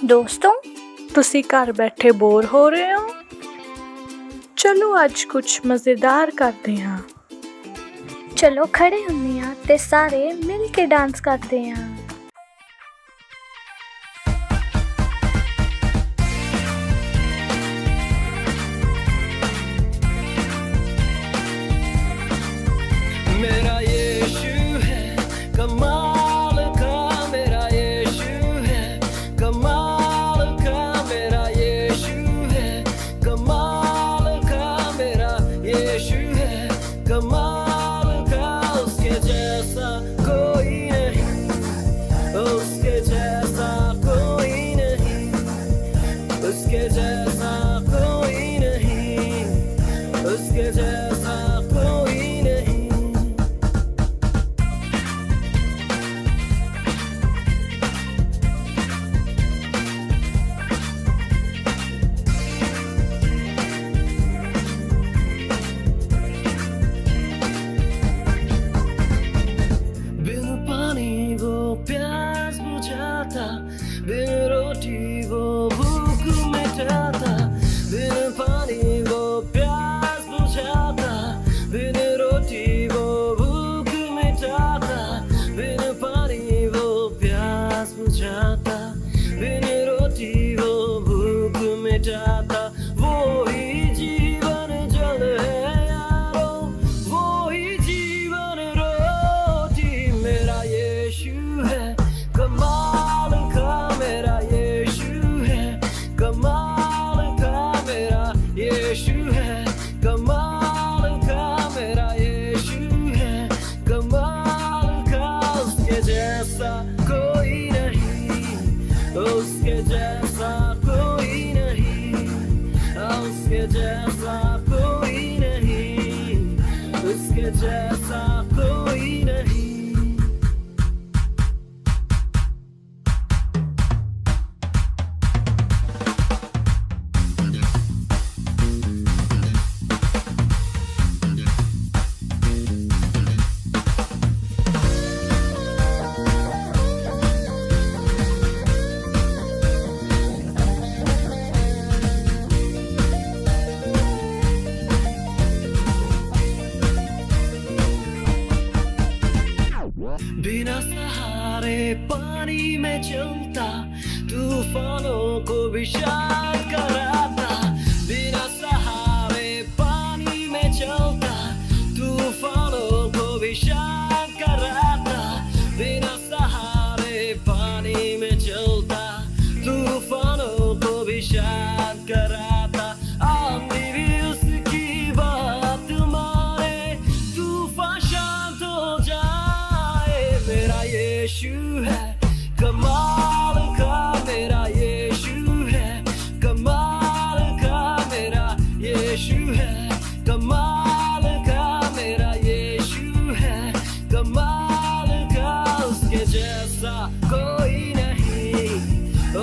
ਦੋਸਤੋ, ਤੁਸੀਂ ਘਰ ਬੈਠੇ ਬੋਰ ਹੋ ਰਹੇ ਹੋ? ਚਲੋ ਅੱਜ ਕੁਝ ਮਜ਼ੇਦਾਰ ਕਰਦੇ ਹਾਂ। ਚਲੋ ਖੜੇ ਹੁੰਦੇ ਹਾਂ ਤੇ ਸਾਰੇ ਮਿਲ ਕੇ ਡਾਂਸ ਕਰਦੇ ਹਾਂ। मेरा यीशु है कमाल का, मेरा यीशु है कमाल का, मेरा यीशु है कमाल का, मेरा यीशु है कमाल का। उसके जैसा कोई नहीं, उसके जैसा कोई नहीं, उसके जैसा कोई नहीं, उसके जैसा कोई नहीं। बिन पानी वो प्यास बुझाता, बिन रोटी वो भूख मिटाता, बिन पानी वो प्यास बुझाता, बिन रोटी वो भूख मिटाता, बिन पानी वो प्यास बुझाता, बिन रोटी वो भूख मिटाता। वो ही जीवन जल है यारो, वो ही जीवन रोटी। मेरा यीशु है कमाल का, मेरा यीशु है कमाल का, मेरा यीशु है कमाल का, मेरा यीशु है कमाल का। उसके जैसा कोई नहीं, उसके जैसा कोई नहीं, उसके जैसा कोई नहीं, उसके जैसा कोई नहीं। बिना सहारे पानी में चलता, तूफानों को भी शांत कराता। बिना सहारे पानी में चलता, तूफानों को भी शांत कराता। बिना सहारे पानी में चलता, तूफानों को भी शांत कराता। आंधी भी उसकी बात माने, तूफान शांत हो जाए। मेरा यीशु है कमाल का, मेरा यीशु है कमाल का, मेरा यीशु है कमाल का, मेरा यीशु है कमाल का। उसके जैसा कोई नहीं,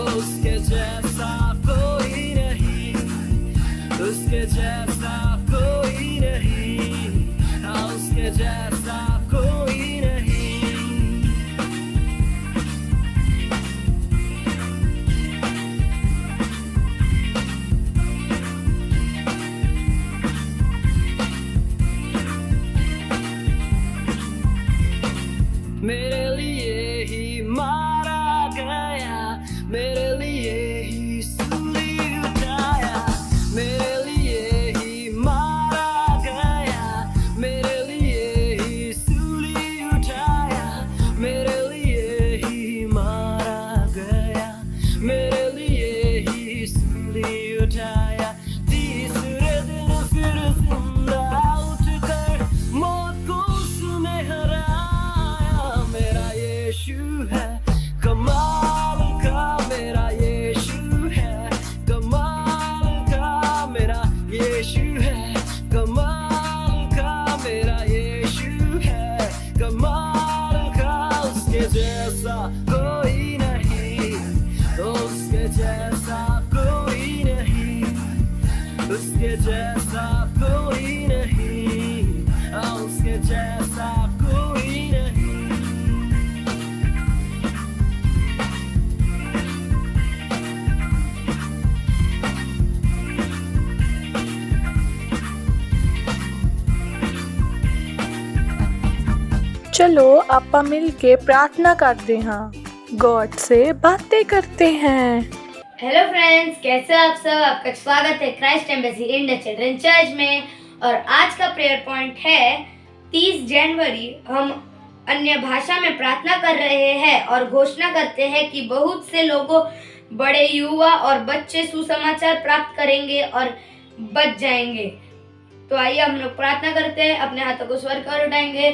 उसके जैसा कोई नहीं, उसके जैसा कोई नहीं, उसके जैसा कोई नहीं। मेरे लिए ही मारा गया, मेरे लिए ही सूली उठाया, मेरे लिए ही मारा गया, मेरे लिए ही सूली उठाया, मेरे लिए ही मारा गया, मेरे लिए ही सूली उठाया। तीसरे दिन फिर जिंदा उठकर मौत को उसने हराया। मेरा यीशु है कमाल का, मेरा यीशु है कमाल का, मेरा यीशु है कमाल का, मेरा यीशु है कमाल का। उसके जैसा कोई नहीं, उसके जैसा कोई नहीं, उसके जैसा कोई नहीं, उसके जैसा कोई नहीं। चलो ਆਪਾਂ मिल के प्रार्थना करते हाँ, गॉड से बातें करते हैं। हेलो फ्रेंड्स, कैसे हो आप सब। आपका स्वागत है Christ embassy India children church में। और आज का प्रेयर पॉइंट है 30 जनवरी। हम अन्य भाषा में प्रार्थना कर रहे हैं और घोषणा करते हैं कि बहुत से लोगों, बड़े, युवा और बच्चे सुसमाचार प्राप्त करेंगे और बच जाएंगे। तो आइए हम लोग प्रार्थना करते हैं, अपने हाथों को स्वर कर उठाएंगे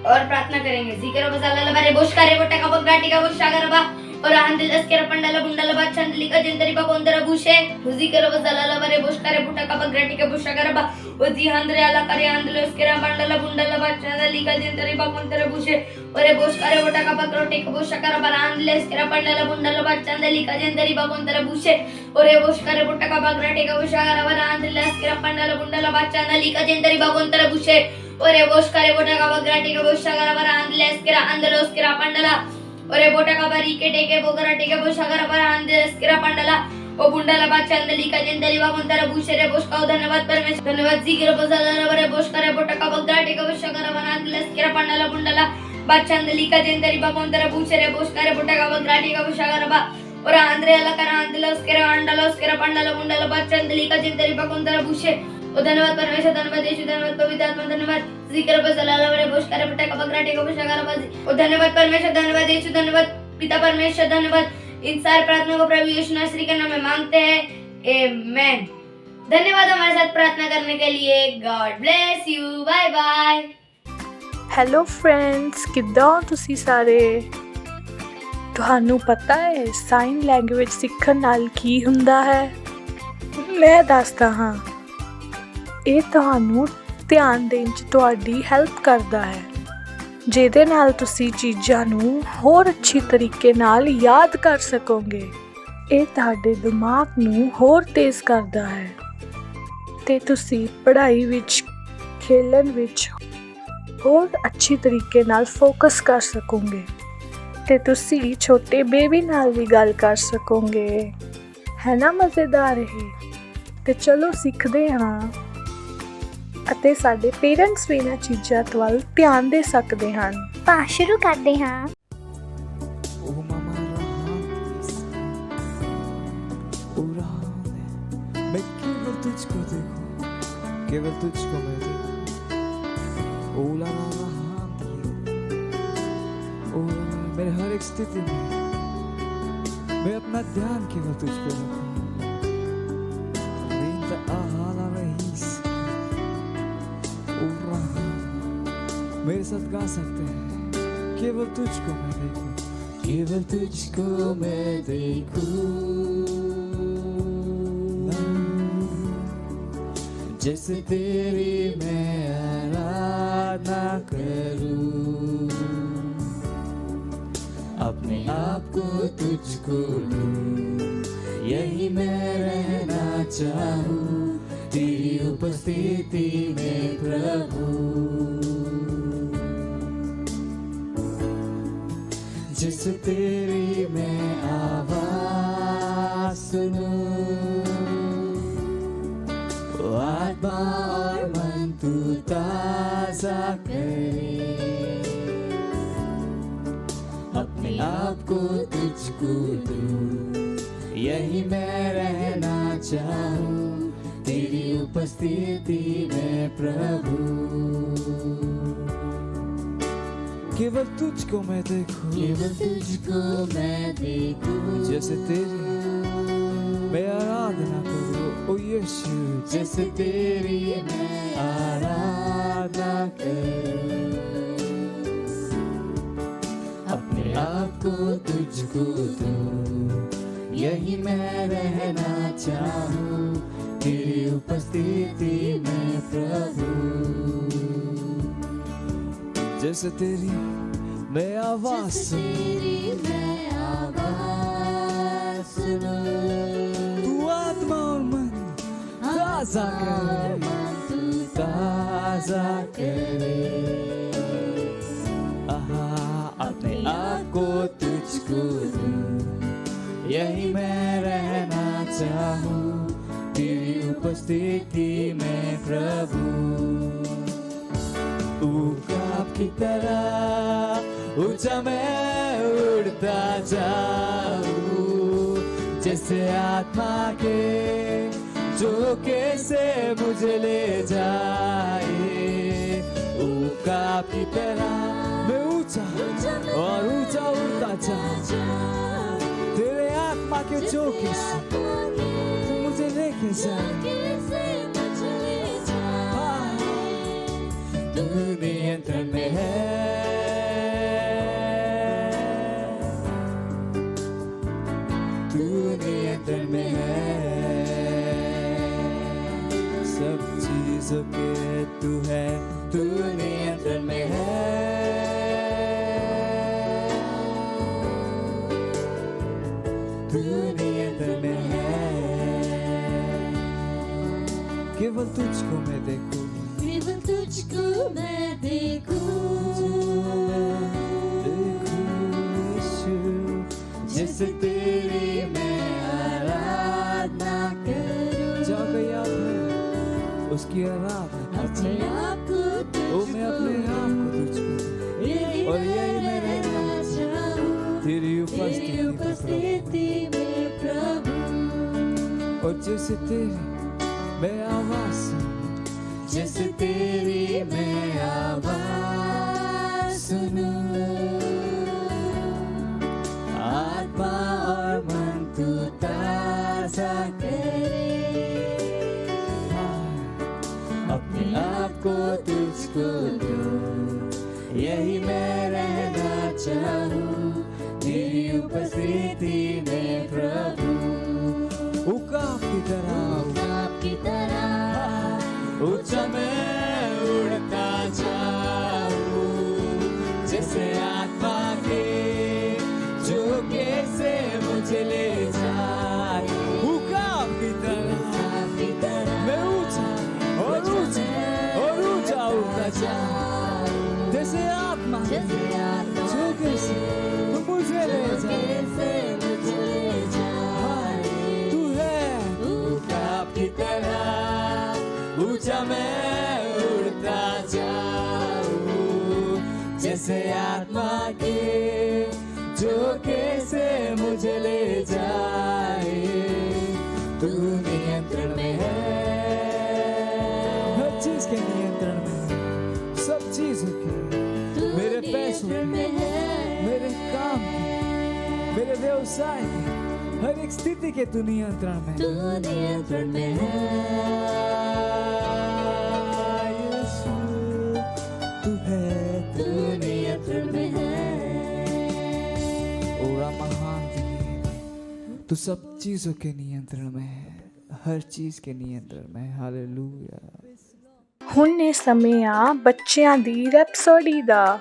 और प्रार्थना करेंगे। जिक्र बजाला बारे बोशकारे बोटा का बगाटी का बोशागरबा और आंदिलस के रपंडला बुंडला बाचंदली का जिंदरी बा कोंदरा बुशे जिक्र बजाला बारे बोशकारे बोटा का बगाटी का बोशागरबा ओजी हंद्रे आला करे आंदिलस के रपंडला बुंडला बाचंदली का जिंदरी बा कोंदरा बुशे और बोशकारे बोटा का बगाटी का बोशागरबा आंदिलस के रपंडला बुंडला बाचंदली का जिंदरी बा कोंदरा बुशे और बोशकारे बोटा का बगाटी का बोशागरबा आंदिलस के रपंडला बुंडला बाचंदली का जिंदरी बा कोंदरा बुशे और बोशकारे बोटा का बगाटी का बोशागरबा आंदिलस के अंदलोस के रपंडला और बोटा का बारी के टेके बोगरा टेके बोशागरा पर आंदेस किरा पंडला ओ बुंडला बाचंदली का जिंदली बा कोंतरा बुशरे बोशका धन्यवाद परमेश्वर धन्यवाद जिगिर बजाला बारे बोशकरे बोटा का बगरा टेके बोशागरा पर आंदेस किरा पंडला बुंडला बाचंदली का जिंदली बा कोंतरा बुशरे बोशकरे बोटा का बगरा टेके बोशागरा बा और आंद्रे अला करा आंदलस किरा अंडलस किरा पंडला बुंडला बाचंदली का जिंदली बा कोंतरा बुशे ओ धन्यवाद परमेश्वर धन्यवाद यीशु धन्यवाद पवित्र आत्मा धन्यवाद जिक्र बजाला बारे बोशकरे बोटा का बगरा टेके बोशागरा बा ओ धन्यवाद परमेश्वर धन्यवाद यीशु धन्यवाद पिता परमेश्वर धन्यवाद। इन सारे प्रार्थना को प्रभु यीशु नासरी के नाम में मांगते हैं, आमेन। धन्यवाद हमारे साथ प्रार्थना करने के लिए। God bless you, bye bye. Hello friends, किद्दां ਤੁਸੀਂ ਸਾਰੇ। ਤੁਹਾਨੂੰ ਪਤਾ ਹੈ ਸਾਈਨ ਲੈਂਗੁਏਜ ਸਿੱਖਣ ਨਾਲ ਕੀ ਹੁੰਦਾ ਹੈ? ਮੈਂ ਦੱਸਦਾ ਹਾਂ। ਇਹ ਤੁਹਾਨੂੰ ਧਿਆਨ ਦੇਣ 'ਚ ਤੁਹਾਡੀ ਹੈਲਪ ਕਰਦਾ ਹੈ, ਜਿਹਦੇ ਨਾਲ ਤੁਸੀਂ ਚੀਜ਼ਾਂ ਨੂੰ ਹੋਰ ਅੱਛੀ ਤਰੀਕੇ ਨਾਲ ਯਾਦ ਕਰ ਸਕੋਗੇ। ਇਹ ਤੁਹਾਡੇ ਦਿਮਾਗ ਨੂੰ ਹੋਰ ਤੇਜ਼ ਕਰਦਾ ਹੈ ਅਤੇ ਤੁਸੀਂ ਪੜ੍ਹਾਈ ਵਿੱਚ, ਖੇਲਣ ਵਿੱਚ ਹੋਰ ਅੱਛੀ ਤਰੀਕੇ ਨਾਲ ਫੋਕਸ ਕਰ ਸਕੋਗੇ ਅਤੇ ਤੁਸੀਂ ਛੋਟੇ ਬੇਬੀ ਨਾਲ ਵੀ ਗੱਲ ਕਰ ਸਕੋਗੇ। ਹੈ ਨਾ ਮਜ਼ੇਦਾਰ ਇਹ? ਅਤੇ ਚਲੋ ਸਿੱਖਦੇ ਹਾਂ ਅਤੇ ਸਾਡੇ ਪੇਰੈਂਟਸ ਵੀ ਇਹਨਾਂ ਚੀਜ਼ਾਂ ਵੱਲ ਧਿਆਨ ਦੇ ਸਕਦੇ ਹਨ। ਆਪਾਂ ਸ਼ੁਰੂ ਕਰਦੇ ਹਾਂ। मैं केवल तुझको देखूं, केवल तुझको मैं देखूं। ओ ला ला ला ओ मेरे हर एक स्थिति में मैं अपना ध्यान केवल तुझ पे रखूं। मेरे साथ गा सकते हैं। केवल तुझको मैं देखूं, केवल तुझको मैं देखूं। जैसे तेरी मैं आराधना करूं, अपने आप को तुझको दूं, यही मैं रहना चाहूं तेरी उपस्थिति में प्रभु। जिस तेरी मैं आवाज सुनूं, आत्मा और मन तू ताजा करे, अपने आप को तुझको दूं, यही मैं रहना चाहूं तेरी उपस्थिति में प्रभु। केवल तुझको मैं देखूं, केवल तुझको मैं देखूं। जैसे तेरी मैं आराधना करूं, ओ यीशु। जैसे तेरी मैं आराधना करूं, अपने आप को तुझको दूं, यही मैं रहना चाहूं तेरी उपस्थिति में प्रभु। जैसे तेरी मैं आवाज सुनूं, तू आत्मा और मन ताजा करे, अपने आप को तुझको दूं, यही मैं रहना चाहूं तेरी उपस्थिति में प्रभु। की तरह ऊंचा मैं उड़ता जाऊं, जैसे आत्मा के झोंके से मुझे ले जाए। ऊकाब की तरह मैं ऊंचा और ऊंचा उड़ता जाऊं, तेरे आत्मा के झोंके से तू मुझे लेके जाए। तू नियंत्रण में है, तू नियंत्रण में है, सब चीजों के तू है, तू नियंत्रण में है, तू नियंत्रण में है। केवल तुझको मैं देखूं, केवल तुझको मैं देखूं, यीशु, जैसे तेरी मैं आराधना करूं। जो कोई आप है उसकी आराधना अपने आप को ओ मैं अपने आप को तुझको और यही मैं रहना चाहूं, तेरी तेरी उपस्थिति में प्रभु। और जैसे तेरी मैं आवाज सुनूं, जैसे तेरी मैं आवाज सुनूं, आत्मा और मन तू ताजा करे, अपने आप को तुझको दो, यही मैं रहना चाहूं, तेरी उपस्थिति में प्रभु। ऊकाब की तरह, आपकी तरह ऊंचा मैं उड़ता जाऊं, जैसे आत्मा के झोंके से मुझे ले जाए। ऊकाब की तरह मैं ऊंचा और ऊंचा उड़ता जाऊं, जैसे आत्मा झोंके से तू मुझे ले जाए। तू है ऊकाब की तरह ऊंचा मैं उड़ता जाऊं, जैसे आत्मा के झोंके से मुझे ले जाए। तू नियंत्रण में है, हर चीज के नियंत्रण में है, सब चीजों के, मेरे पैसों के, मेरे काम के, मेरे व्यवसाय के, हर एक स्थिति के तू नियंत्रण में, तू नियंत्रण में है। तू है, तू नियंत्रण में है। ओरा महान है, तू सब चीजों के नियंत्रण में है, हर चीज के नियंत्रण में। हालेलुया। ਹੁਣ ਇਹ ਸਮੇਂ ਆ ਬੱਚਿਆਂ ਦੀ ਰੈਪਸੋਡੀ ਦਾ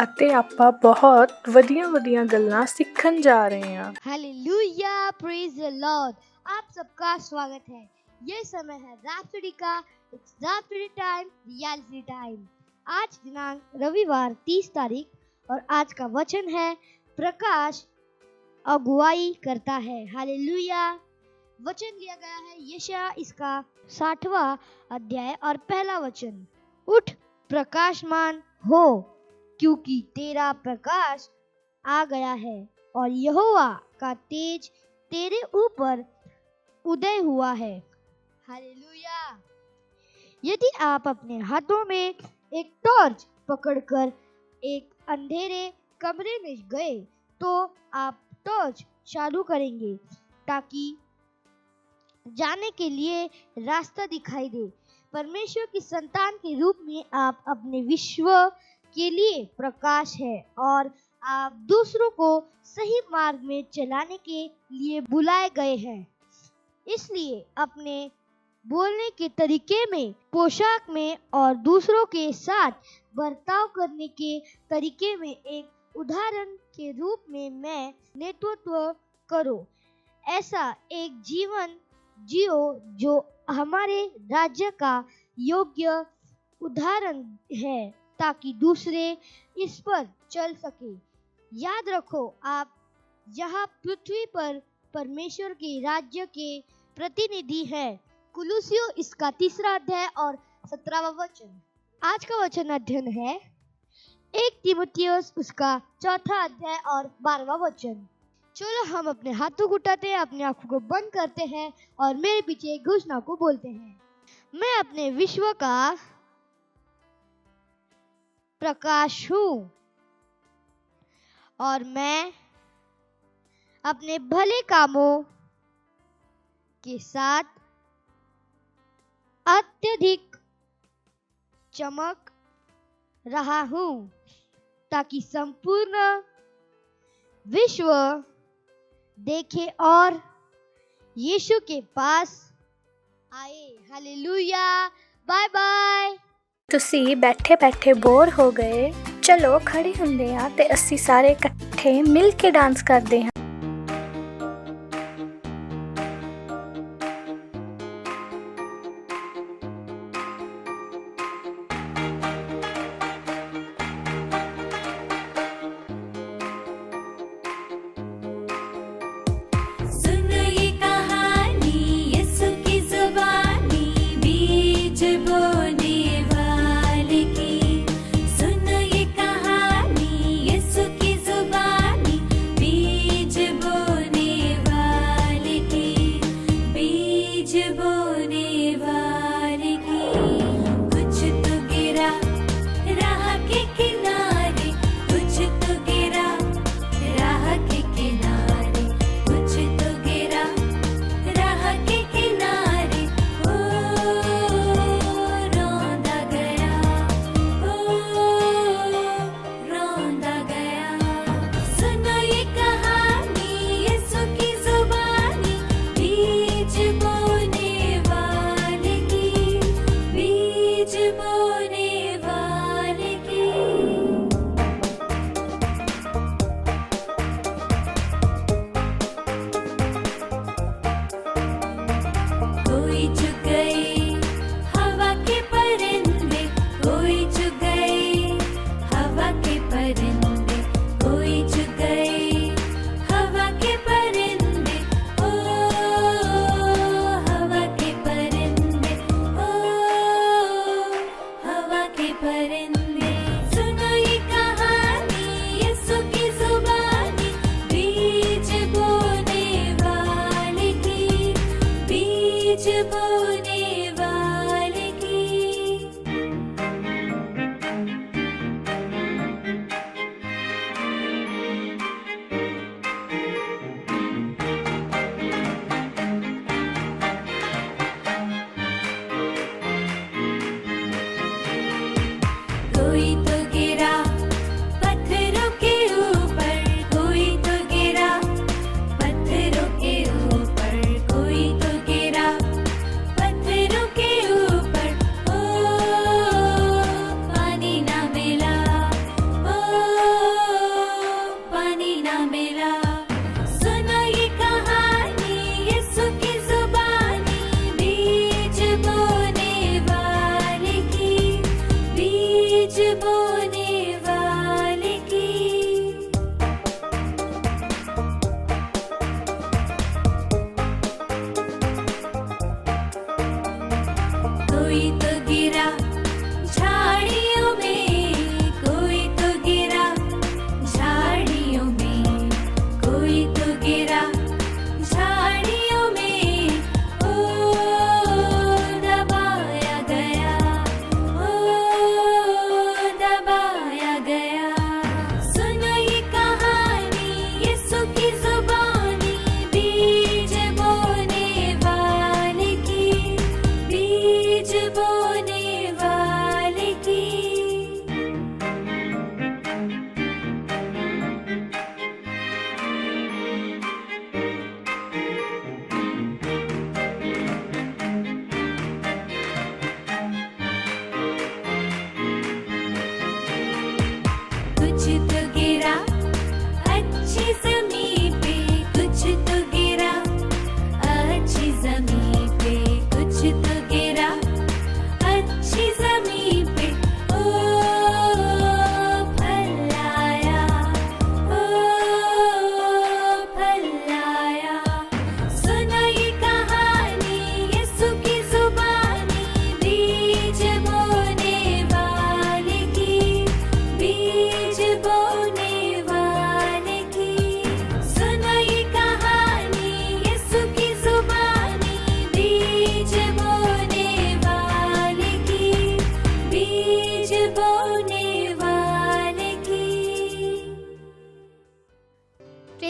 ਅਤੇ ਆਪਾਂ ਬਹੁਤ ਵਧੀਆ ਗੱਲਾਂ ਸਿੱਖਣ ਜਾ ਰਹੇ ਹਾਂ। Hallelujah, praise the Lord. आप सबका स्वागत है। ये समय है रैप्सोडी का। It's rhapsody time, reality time. आज दिनांक रविवार 30 तारीख और आज का वचन है प्रकाश अगुवाई करता है। हालेलुया। वचन लिया गया है यशायाह इसका 60वां अध्याय और पहला वचन। उठ प्रकाशमान हो, क्योंकि तेरा प्रकाश आ गया है और यहोवा का तेज तेरे ऊपर उदय हुआ है। हालेलुया। यदि आप अपने हाथों में एक टॉर्च पकड़कर एक अंधेरे कमरे में गए तो आप टॉर्च चालू करेंगे ताकि जाने के लिए रास्ता दिखाई दे। परमेश्वर की संतान के रूप में आप अपने विश्व के लिए प्रकाश है और आप दूसरों को सही मार्ग में चलाने के लिए बुलाए गए हैं। इसलिए अपने बोलने के तरीके में, पोशाक में और दूसरों के साथ बर्ताव करने के तरीके में एक उदाहरण के रूप में मैं नेतृत्व करो। ऐसा एक जीवन जियो जो हमारे राज्य का योग्य उदाहरण है ताकि दूसरे इस पर चल सके। याद रखो, आप यहाँ पृथ्वी पर परमेश्वर के राज्य के प्रतिनिधि हैं। कुलुसियों इसका 3 अध्याय और 17वां वचन। आज का वचन अध्ययन है तीमुथियुस उसका 4 अध्याय और 12वां वचन। चलो हम अपने हाथों को उठाते हैं, अपनी आंखों को बंद करते हैं और मेरे पीछे एक घोषणा को बोलते हैं। मैं अपने विश्व का प्रकाश हूँ और मैं अपने भले कामों के साथ अत्यधिक चमक रहा हूँ ताकि संपूर्ण विश्व देखे और यीशु के पास आए। हालेलुया। Bye bye. ਤੁਸੀਂ ਬੈਠੇ ਬੈਠੇ ਬੋਰ ਹੋ ਗਏ? ਚਲੋ ਖੜੇ ਹੁੰਦੇ ਆ ਤੇ ਅਸੀਂ ਸਾਰੇ ਇਕੱਠੇ ਮਿਲ ਕੇ ਡਾਂਸ ਕਰਦੇ ਹਾਂ। सुनो ये कहानी यीशु की जुबानी बीज बोने वाले की। सुनो ये कहानी यीशु की जुबानी बीज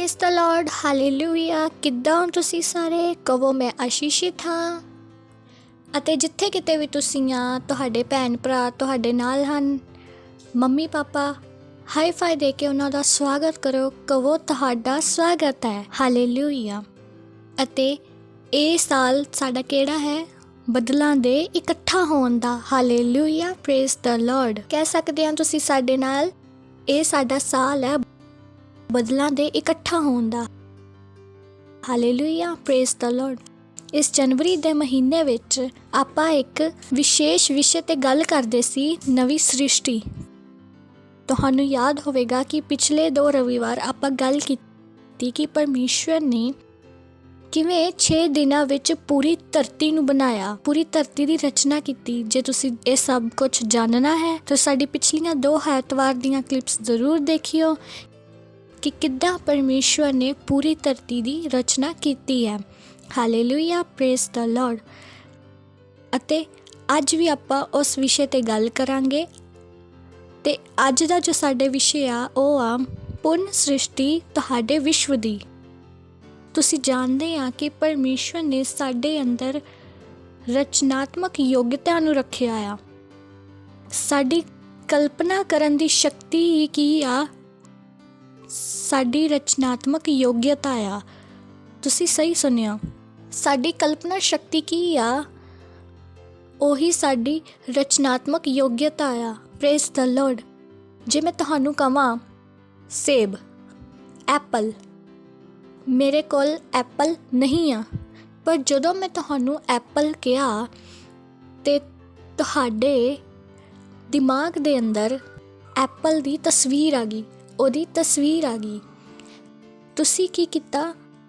ਪ੍ਰੇਜ਼ ਦ ਲਾਰਡ, ਹਾਲੇਲੂਇਆ। ਕਿੱਦਾਂ ਹੋ ਤੁਸੀਂ ਸਾਰੇ? ਕਹੋ ਮੈਂ ਆਸ਼ੀਸ਼ਿਤ ਹਾਂ। ਅਤੇ ਜਿੱਥੇ ਕਿਤੇ ਵੀ ਤੁਸੀਂ ਆ, ਤੁਹਾਡੇ ਭੈਣ ਭਰਾ ਤੁਹਾਡੇ ਨਾਲ ਹਨ। ਮੰਮੀ ਪਾਪਾ ਹਾਈ ਫਾਈ ਦੇ ਕੇ ਉਹਨਾਂ ਦਾ ਸਵਾਗਤ ਕਰੋ। ਕਹੋ ਤੁਹਾਡਾ ਸਵਾਗਤ ਹੈ, ਹਾਲੇਲੂਇਆ। ਅਤੇ ਇਹ ਸਾਲ ਸਾਡਾ ਕਿਹੜਾ ਹੈ? ਬਦਲਾਂ ਦੇ ਇਕੱਠਾ ਹੋਣ ਦਾ, ਹਾਲੇਲੂਇਆ, ਪ੍ਰੇਜ਼ ਦ ਲਾਰਡ। ਕਹਿ ਸਕਦੇ ਹਾਂ ਤੁਸੀਂ ਸਾਡੇ ਨਾਲ, ਇਹ ਸਾਡਾ ਸਾਲ ਹੈ ਬਦਲਾਂ ਦੇ ਇਕੱਠਾ ਹੋਣ ਦਾ, ਹਾਲੇਲੂਇਆ, ਪ੍ਰੇਜ਼ ਦ ਲਾਰਡ। ਇਸ ਜਨਵਰੀ ਦੇ ਮਹੀਨੇ ਵਿੱਚ ਆਪਾਂ ਇੱਕ ਵਿਸ਼ੇਸ਼ ਵਿਸ਼ੇ 'ਤੇ ਗੱਲ ਕਰਦੇ ਸੀ, ਨਵੀਂ ਸ੍ਰਿਸ਼ਟੀ। ਤੁਹਾਨੂੰ ਯਾਦ ਹੋਵੇਗਾ ਕਿ ਪਿਛਲੇ 2 ਰਵਿਵਾਰ ਆਪਾਂ ਗੱਲ ਕੀਤੀ ਕਿ ਪਰਮੇਸ਼ਵਰ ਨੇ ਕਿਵੇਂ 6 ਦਿਨਾਂ ਵਿੱਚ ਪੂਰੀ ਧਰਤੀ ਨੂੰ ਬਣਾਇਆ, ਪੂਰੀ ਧਰਤੀ ਦੀ ਰਚਨਾ ਕੀਤੀ। ਜੇ ਤੁਸੀਂ ਇਹ ਸਭ ਕੁਝ ਜਾਣਨਾ ਹੈ ਤਾਂ ਸਾਡੀ ਪਿਛਲੀਆਂ 2 ਐਤਵਾਰ ਦੀਆਂ ਕਲਿੱਪਸ ਜ਼ਰੂਰ ਦੇਖਿਓ ਕਿ ਕਿੱਦਾਂ ਪਰਮੇਸ਼ਵਰ ਨੇ ਪੂਰੀ ਧਰਤੀ ਦੀ ਰਚਨਾ ਕੀਤੀ ਹੈ, ਹਾਲੇਲੂਇਆ, ਪ੍ਰੇਜ਼ ਦ ਲਾਰਡ। ਅਤੇ ਅੱਜ ਵੀ ਆਪਾਂ ਉਸ ਵਿਸ਼ੇ 'ਤੇ ਗੱਲ ਕਰਾਂਗੇ। ਅਤੇ ਅੱਜ ਦਾ ਜੋ ਸਾਡੇ ਵਿਸ਼ੇ ਆ ਉਹ ਆ ਪੁਨਰ ਸ੍ਰਿਸ਼ਟੀ ਤੁਹਾਡੇ ਵਿਸ਼ਵ ਦੀ। ਤੁਸੀਂ ਜਾਣਦੇ ਆ ਕਿ ਪਰਮੇਸ਼ਵਰ ਨੇ ਸਾਡੇ ਅੰਦਰ ਰਚਨਾਤਮਕ ਯੋਗਤਾ ਨੂੰ ਰੱਖਿਆ ਆ। ਸਾਡੀ ਕਲਪਨਾ ਕਰਨ ਦੀ ਸ਼ਕਤੀ ਹੀ ਕੀ ਆ? ਸਾਡੀ ਰਚਨਾਤਮਕ ਯੋਗਤਾ ਆ। ਤੁਸੀਂ ਸਹੀ ਸੁਣਿਆ, ਸਾਡੀ ਕਲਪਨਾ ਸ਼ਕਤੀ ਕੀ ਆ? ਉਹੀ ਸਾਡੀ ਰਚਨਾਤਮਕ ਯੋਗਤਾ ਆ, ਪ੍ਰੇਜ਼ ਦ ਲਾਰਡ। ਜੇ ਮੈਂ ਤੁਹਾਨੂੰ ਕਹਾਂ ਸੇਬ, ਐਪਲ, ਮੇਰੇ ਕੋਲ ਐਪਲ ਨਹੀਂ ਆ, ਪਰ ਜਦੋਂ ਮੈਂ ਤੁਹਾਨੂੰ ਐਪਲ ਕਿਹਾ ਤੇ ਤੁਹਾਡੇ ਦਿਮਾਗ ਦੇ ਅੰਦਰ ਐਪਲ ਦੀ ਤਸਵੀਰ ਆ ਗਈ, ਉਹਦੀ ਤਸਵੀਰ ਆ ਗਈ। ਤੁਸੀਂ ਕੀ ਕੀਤਾ?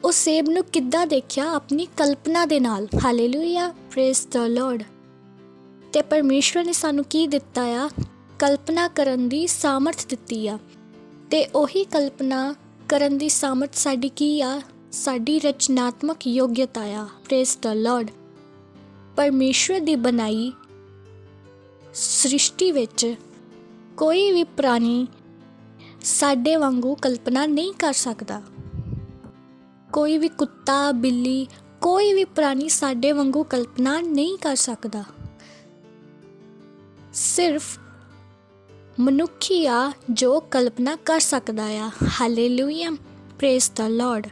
ਉਹ ਸੇਬ ਨੂੰ ਕਿੱਦਾਂ ਦੇਖਿਆ? ਆਪਣੀ ਕਲਪਨਾ ਦੇ ਨਾਲ, ਹਾਲੇਲੂਇਆ, ਪ੍ਰੇਜ਼ ਦ ਲਾਰਡ। ਤੇ ਪਰਮੇਸ਼ਵਰ ਨੇ ਸਾਨੂੰ ਕੀ ਦਿੱਤਾ ਆ? ਕਲਪਨਾ ਕਰਨ ਦੀ ਸਾਮਰਥ ਦਿੱਤੀ ਆ। ਤੇ ਉਹੀ ਕਲਪਨਾ ਕਰਨ ਦੀ ਸਾਮਰਥ ਸਾਡੀ ਕੀ ਆ? ਸਾਡੀ ਰਚਨਾਤਮਕ ਯੋਗਤਾ ਆ, ਪ੍ਰੇਜ਼ ਦ ਲਾਰਡ। ਪਰਮੇਸ਼ਵਰ ਦੀ ਬਣਾਈ ਸ੍ਰਿਸ਼ਟੀ ਵਿੱਚ ਕੋਈ ਵੀ ਪ੍ਰਾਣੀ ਸਾਡੇ ਵਾਂਗੂ ਕਲਪਨਾ ਨਹੀਂ ਕਰ ਸਕਦਾ। ਕੋਈ ਵੀ ਕੁੱਤਾ, ਬਿੱਲੀ, ਕੋਈ ਵੀ ਪ੍ਰਾਣੀ ਸਾਡੇ ਵਾਂਗੂ ਕਲਪਨਾ ਨਹੀਂ ਕਰ ਸਕਦਾ। ਸਿਰਫ ਮਨੁੱਖ ਹੀ ਆ ਜੋ ਕਲਪਨਾ ਕਰ ਸਕਦਾ ਆ, ਹਾਲੇਲੂਇਆ, ਪ੍ਰੇਜ਼ ਦ ਲਾਰਡ।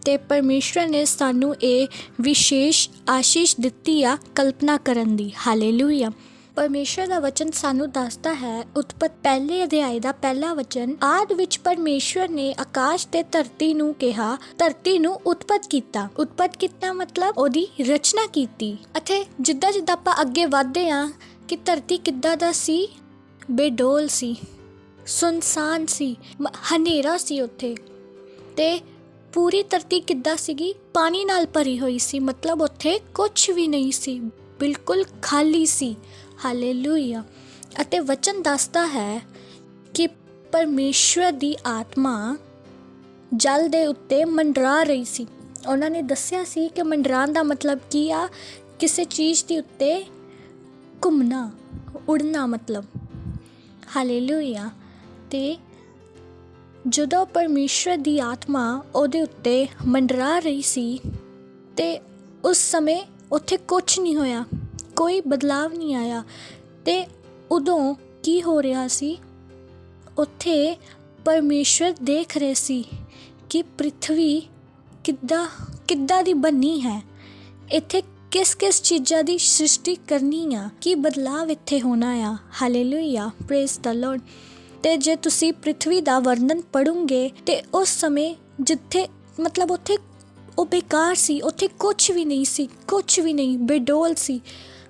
ਤੇ ਪਰਮੇਸ਼ਵਰ ਨੇ ਸਾਨੂੰ ਇਹ ਵਿਸ਼ੇਸ਼ ਆਸ਼ੀਸ਼ ਦਿੱਤੀ ਆ ਕਲਪਨਾ ਕਰਨ ਦੀ, ਹਾਲੇਲੂਇਆ। ਪਰਮੇਸ਼ਵਰ ਦਾ ਵਚਨ ਸਾਨੂੰ ਦੱਸਦਾ ਹੈ, ਉਤਪਤ ਪਹਿਲੇ ਅਧਿਆਇ ਦਾ ਪਹਿਲਾ ਵਚਨ, ਆਦਿ ਵਿੱਚ ਪਰਮੇਸ਼ਵਰ ਨੇ ਆਕਾਸ਼ ਤੇ ਧਰਤੀ ਨੂੰ ਕਿਹਾ, ਧਰਤੀ ਨੂੰ ਉਤਪਤ ਕੀਤਾ। ਉਤਪਤ ਕੀਤਾ ਮਤਲਬ ਉਹਦੀ ਰਚਨਾ ਕੀਤੀ। ਅਤੇ ਜਿੱਦਾਂ ਜਿੱਦਾਂ ਆਪਾਂ ਅੱਗੇ ਵੱਧਦੇ ਹਾਂ ਕਿ ਧਰਤੀ ਕਿੱਦਾਂ ਦਾ ਸੀ? ਬੇਡੋਲ ਸੀ, ਸੁਨਸਾਨ ਸੀ, ਹਨੇਰਾ ਸੀ ਉੱਥੇ। ਤੇ ਪੂਰੀ ਧਰਤੀ ਕਿੱਦਾਂ ਸੀਗੀ? ਪਾਣੀ ਨਾਲ ਭਰੀ ਹੋਈ ਸੀ, ਮਤਲਬ ਉੱਥੇ ਕੁਛ ਵੀ ਨਹੀਂ ਸੀ, ਬਿਲਕੁਲ ਖਾਲੀ ਸੀ, ਹਾਲੇਲੂਇਆ। ਅਤੇ ਵਚਨ ਦੱਸਦਾ ਹੈ ਕਿ ਪਰਮੇਸ਼ਵਰ ਦੀ ਆਤਮਾ ਜਲ ਦੇ ਉੱਤੇ ਮੰਡਰਾ ਰਹੀ ਸੀ। ਉਹਨਾਂ ਨੇ ਦੱਸਿਆ ਸੀ ਕਿ ਮੰਡਰਾਉਣ ਦਾ ਮਤਲਬ ਕੀ ਆ? ਕਿਸੇ ਚੀਜ਼ ਦੇ ਉੱਤੇ ਘੁੰਮਣਾ, ਉੜਨਾ ਮਤਲਬ, ਹਾਲੇਲੂਇਆ। ਤੇ ਜਦੋਂ ਪਰਮੇਸ਼ਵਰ ਦੀ ਆਤਮਾ ਉਹਦੇ ਉੱਤੇ ਮੰਡਰਾ ਰਹੀ ਸੀ ਤੇ ਉਸ ਸਮੇਂ ਉੱਥੇ ਕੁਛ ਨਹੀਂ ਹੋਇਆ, ਕੋਈ ਬਦਲਾਵ ਨਹੀਂ ਆਇਆ। ਤੇ ਉਦੋਂ ਕੀ ਹੋ ਰਿਹਾ ਸੀ? ਉੱਥੇ ਪਰਮੇਸ਼ਵਰ ਦੇਖ ਰਹੇ ਸੀ ਕਿ ਪ੍ਰਿਥਵੀ ਕਿੱਦਾਂ ਦੀ ਬਣੀ ਹੈ, ਇੱਥੇ ਕਿਸ ਕਿਸ ਚੀਜ਼ਾਂ ਦੀ ਸ੍ਰਿਸ਼ਟੀ ਕਰਨੀ ਆ, ਕੀ ਬਦਲਾਵ ਇੱਥੇ ਹੋਣਾ ਆ, ਹਾਲੇਲੂਇਆ, ਪ੍ਰੇਜ਼ ਦ ਲਾਰਡ। ਤੇ ਜੇ ਤੁਸੀਂ ਪ੍ਰਿਥਵੀ ਦਾ ਵਰਣਨ ਪੜ੍ਹੋਗੇ ਤੇ ਉਸ ਸਮੇਂ ਜਿੱਥੇ ਮਤਲਬ ਉੱਥੇ ਉਹ ਬੇਕਾਰ ਸੀ, ਉੱਥੇ ਕੁਛ ਵੀ ਨਹੀਂ ਸੀ, ਕੁਛ ਵੀ ਨਹੀਂ, ਬੇਡੋਲ ਸੀ।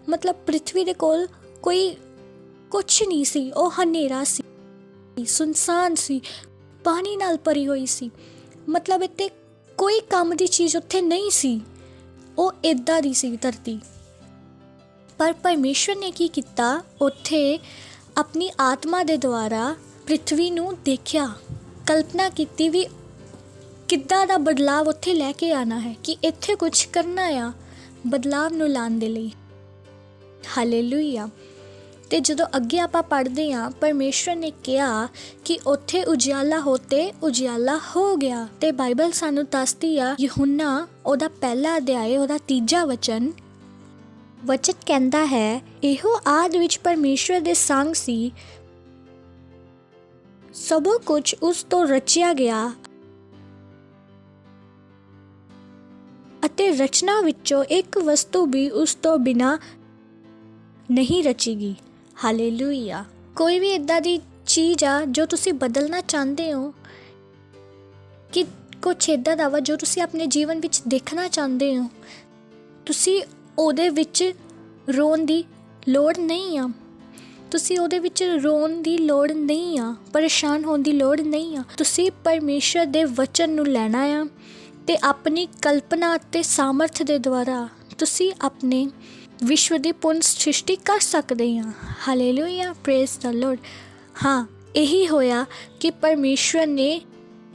ਮਤਲਬ ਪ੍ਰਿਥਵੀ ਦੇ ਕੋਲ ਕੋਈ ਕੁਛ ਨਹੀਂ ਸੀ, ਉਹ ਹਨੇਰਾ ਸੀ, ਸੁਨਸਾਨ ਸੀ, ਪਾਣੀ ਨਾਲ ਭਰੀ ਹੋਈ ਸੀ। ਮਤਲਬ ਇੱਥੇ ਕੋਈ ਕੰਮ ਦੀ ਚੀਜ਼ ਉੱਥੇ ਨਹੀਂ ਸੀ, ਉਹ ਇੱਦਾਂ ਦੀ ਸੀ ਧਰਤੀ। ਪਰ ਪਰਮੇਸ਼ਵਰ ਨੇ ਕੀ ਕੀਤਾ? ਉੱਥੇ ਆਪਣੀ ਆਤਮਾ ਦੇ ਦੁਆਰਾ ਪ੍ਰਿਥਵੀ ਨੂੰ ਦੇਖਿਆ, ਕਲਪਨਾ ਕੀਤੀ ਵੀ ਕਿੱਦਾਂ ਦਾ ਬਦਲਾਵ ਉੱਥੇ ਲੈ ਕੇ ਆਉਣਾ ਹੈ, ਕਿ ਇੱਥੇ ਕੁਝ ਕਰਨਾ ਆ ਬਦਲਾਵ ਨੂੰ ਲਾਉਣ ਦੇ ਲਈ, ਹਾਲੇਲੂਇਆ। ਤੇ ਜਦੋਂ ਅੱਗੇ ਆਪਾਂ ਪੜ੍ਹਦੇ ਹਾਂ, ਪਰਮੇਸ਼ਵਰ ਨੇ ਕਿਹਾ ਕਿ ਉੱਥੇ ਉਜਿਆਲਾ ਹੋਤੇ ਉਜਿਆਲਾ ਹੋ ਗਿਆ। ਤੇ ਬਾਈਬਲ ਸਾਨੂੰ ਦੱਸਦੀ ਆ, ਯਹੂਨਾ ਉਹਦਾ ਪਹਿਲਾ ਅਧਿਆਇ ਉਹਦਾ 3 ਵਚਨ ਕਹਿੰਦਾ ਹੈ, ਇਹੋ ਆਦਿ ਵਿੱਚ ਪਰਮੇਸ਼ਵਰ ਦੇ ਸੰਗ ਸੀ, ਸਭ ਕੁਝ ਉਸ ਤੋਂ ਰਚਿਆ ਗਿਆ ਅਤੇ ਰਚਨਾ ਵਿੱਚੋਂ ਇੱਕ ਵਸਤੂ ਵੀ ਉਸ ਤੋਂ ਬਿਨਾਂ ਨਹੀਂ ਰਚੀਗੀ। ਹਾਲੇਲੂਇਆ। ਕੋਈ ਵੀ ਇੱਦਾਂ ਦੀ ਚੀਜ਼ ਆ ਜੋ ਤੁਸੀਂ ਬਦਲਣਾ ਚਾਹੁੰਦੇ ਹੋ, ਕਿ ਕੁਛ ਇੱਦਾਂ ਦਾ ਵਾ ਜੋ ਤੁਸੀਂ ਆਪਣੇ ਜੀਵਨ ਵਿੱਚ ਦੇਖਣਾ ਚਾਹੁੰਦੇ ਹੋ, ਤੁਸੀਂ ਉਹਦੇ ਵਿੱਚ ਰੋਣ ਦੀ ਲੋੜ ਨਹੀਂ ਆ, ਤੁਸੀਂ ਉਹਦੇ ਵਿੱਚ ਰੋਣ ਦੀ ਲੋੜ ਨਹੀਂ ਆ, ਪਰੇਸ਼ਾਨ ਹੋਣ ਦੀ ਲੋੜ ਨਹੀਂ ਆ। ਤੁਸੀਂ ਪਰਮੇਸ਼ਰ ਦੇ ਵਚਨ ਨੂੰ ਲੈਣਾ ਆ ਤੇ ਆਪਣੀ ਕਲਪਨਾ ਅਤੇ ਸਾਮਰਥ ਦੇ ਦੁਆਰਾ ਤੁਸੀਂ ਆਪਣੇ ਵਿਸ਼ਵ ਦੀ ਪੂਰਨ ਸ੍ਰਿਸ਼ਟੀ ਕਰ ਸਕਦੇ ਆ। Hallelujah, praise the Lord. ਹਾਂ, ਇਹੀ ਹੋਇਆ ਕਿ ਪਰਮੇਸ਼ਵਰ ਨੇ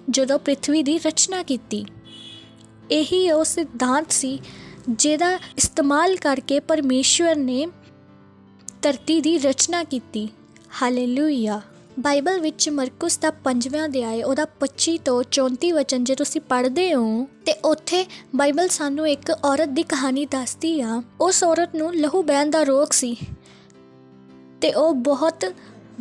ਜਦੋਂ ਪ੍ਰਿਥਵੀ ਦੀ ਰਚਨਾ ਕੀਤੀ, ਇਹੀ ਉਹ ਸਿਧਾਂਤ ਸੀ ਜਿਹਦਾ ਇਸਤੇਮਾਲ ਕਰਕੇ ਪਰਮੇਸ਼ਵਰ ਨੇ ਧਰਤੀ ਦੀ ਰਚਨਾ ਕੀਤੀ। ਹਾਲੇਲੂਇਆ। ਬਾਈਬਲ ਵਿੱਚ ਮਰਕੁਸ ਦਾ 5ਵਾਂ ਅਧਿਆਇ ਉਹਦਾ 25 ਤੋਂ 34 ਵਚਨ ਜੇ ਤੁਸੀਂ ਪੜ੍ਹਦੇ ਹੋ, ਤੇ ਉੱਥੇ ਬਾਈਬਲ ਸਾਨੂੰ ਇੱਕ ਔਰਤ ਦੀ ਕਹਾਣੀ ਦੱਸਦੀ ਆ। ਉਸ ਔਰਤ ਨੂੰ ਲਹੂ ਬਹਿਣ ਦਾ ਰੋਗ ਸੀ ਤੇ ਉਹ ਬਹੁਤ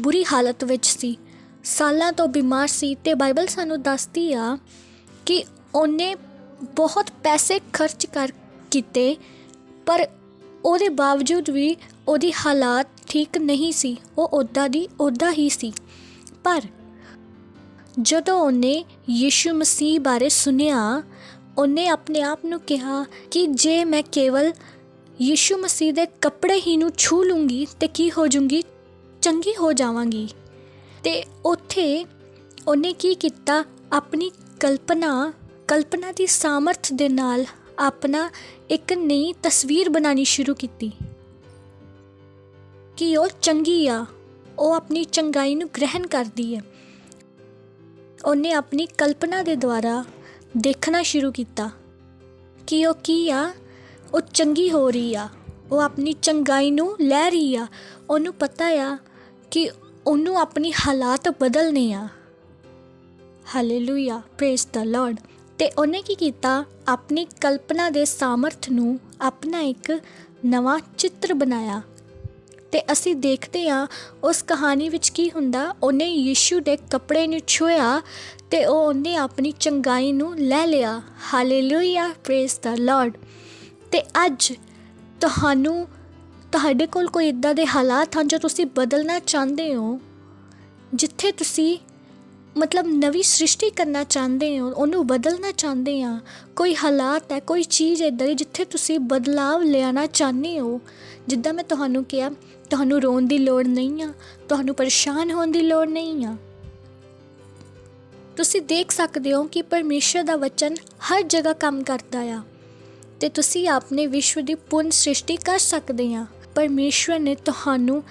ਬੁਰੀ ਹਾਲਤ ਵਿੱਚ ਸੀ, ਸਾਲਾਂ ਤੋਂ ਬਿਮਾਰ ਸੀ। ਤੇ ਬਾਈਬਲ ਸਾਨੂੰ ਦੱਸਦੀ ਆ ਕਿ ਉਹਨੇ ਬਹੁਤ ਪੈਸੇ ਖਰਚ ਕੀਤੇ, ਪਰ ਉਹਦੇ ਬਾਵਜੂਦ ਵੀ ਉਹਦੀ ਹਾਲਾਤ ਠੀਕ ਨਹੀਂ ਸੀ, ਉਹ ਉੱਦਾਂ ਹੀ ਸੀ। ਪਰ ਜਦੋਂ ਉਹਨੇ ਯਿਸੂ ਮਸੀਹ ਬਾਰੇ ਸੁਣਿਆ, ਉਹਨੇ ਆਪਣੇ ਆਪ ਨੂੰ ਕਿਹਾ ਕਿ ਜੇ ਮੈਂ ਕੇਵਲ ਯਿਸੂ ਮਸੀਹ ਦੇ ਕੱਪੜੇ ਹੀ ਨੂੰ ਛੂ ਲੂੰਗੀ ਤੇ ਕੀ ਹੋ ਜੂੰਗੀ, ਚੰਗੀ ਹੋ ਜਾਵਾਂਗੀ। ਤੇ ਉੱਥੇ ਉਹਨੇ ਕੀ ਕੀਤਾ, ਆਪਣੀ ਕਲਪਨਾ ਦੀ ਸਾਮਰਥ ਦੇ ਨਾਲ ਆਪਣਾ ਇੱਕ ਨਈ ਤਸਵੀਰ ਬਣਾਉਣੀ ਸ਼ੁਰੂ ਕੀਤੀ ਕਿ ਉਹ ਚੰਗੀ ਆ, ਉਹ ਆਪਣੀ ਚੰਗਾਈ ਨੂੰ ਗ੍ਰਹਿਣ ਕਰਦੀ ਹੈ। ਉਹਨੇ ਆਪਣੀ ਕਲਪਨਾ ਦੇ ਦੁਆਰਾ ਦੇਖਣਾ ਸ਼ੁਰੂ ਕੀਤਾ ਕਿ ਉਹ ਕੀ ਆ, ਉਹ ਚੰਗੀ ਹੋ ਰਹੀ ਆ, ਉਹ ਆਪਣੀ ਚੰਗਾਈ ਨੂੰ ਲੈ ਰਹੀ ਆ। ਉਹਨੂੰ ਪਤਾ ਆ ਕਿ ਉਹਨੂੰ ਆਪਣੀ ਹਾਲਾਤ ਬਦਲਨੇ ਆ। Hallelujah, praise the Lord. ਤੇ ਉਹਨੇ ਕੀ ਕੀਤਾ, ਆਪਣੀ ਕਲਪਨਾ ਦੇ ਸਾਮਰਥ ਨੂੰ ਆਪਣਾ ਇੱਕ ਨਵਾਂ ਚਿੱਤਰ ਬਣਾਇਆ। ਤੇ ਅਸੀਂ ਦੇਖਦੇ ਹਾਂ ਉਸ ਕਹਾਣੀ ਵਿੱਚ ਕੀ ਹੁੰਦਾ, ਉਹਨੇ ਯਿਸੂ ਦੇ ਕੱਪੜੇ ਨੂੰ ਛੂਹਿਆ ਤੇ ਉਹਨੇ ਆਪਣੀ ਚੰਗਾਈ ਨੂੰ ਲੈ ਲਿਆ। Hallelujah, praise the Lord. ਤੇ ਅੱਜ ਤੁਹਾਡੇ ਕੋਲ ਕੋਈ ਇੱਦਾਂ ਦੇ ਹਾਲਾਤ ਹਨ ਜੋ ਤੁਸੀਂ ਬਦਲਣਾ ਚਾਹੁੰਦੇ ਹੋ, ਜਿੱਥੇ ਤੁਸੀਂ ਨਵੀਂ ਸ੍ਰਿਸ਼ਟੀ ਕਰਨਾ ਚਾਹੁੰਦੇ ਹੋ, ਉਹਨੂੰ ਬਦਲਣਾ ਚਾਹੁੰਦੇ ਆ। ਕੋਈ ਹਾਲਾਤ ਹੈ, ਕੋਈ ਚੀਜ਼ ਇੱਦਾਂ ਦੀ ਜਿੱਥੇ ਤੁਸੀਂ ਬਦਲਾਵ ਲਿਆਉਣਾ ਚਾਹੁੰਦੇ ਹੋ। ਜਿੱਦਾਂ ਮੈਂ ਤੁਹਾਨੂੰ ਕਿਹਾ, ਤੁਹਾਨੂੰ ਰੋਣ ਦੀ ਲੋੜ ਨਹੀਂ ਆ, ਤੁਹਾਨੂੰ ਪਰੇਸ਼ਾਨ ਹੋਣ ਦੀ ਲੋੜ ਨਹੀਂ ਆ। ਤੁਸੀਂ ਦੇਖ ਸਕਦੇ ਹੋ ਕਿ ਪਰਮੇਸ਼ਰ ਦਾ ਵਚਨ ਹਰ ਜਗ੍ਹਾ ਕੰਮ ਕਰਦਾ ਆ ਤੇ ਤੁਸੀਂ ਆਪਣੇ ਵਿਸ਼ਵ ਦੀ ਪੂਰਨ ਸ੍ਰਿਸ਼ਟੀ ਕਰ ਸਕਦੇ ਆ। ਪਰਮੇਸ਼ਰ ਨੇ ਤੁਹਾਨੂੰ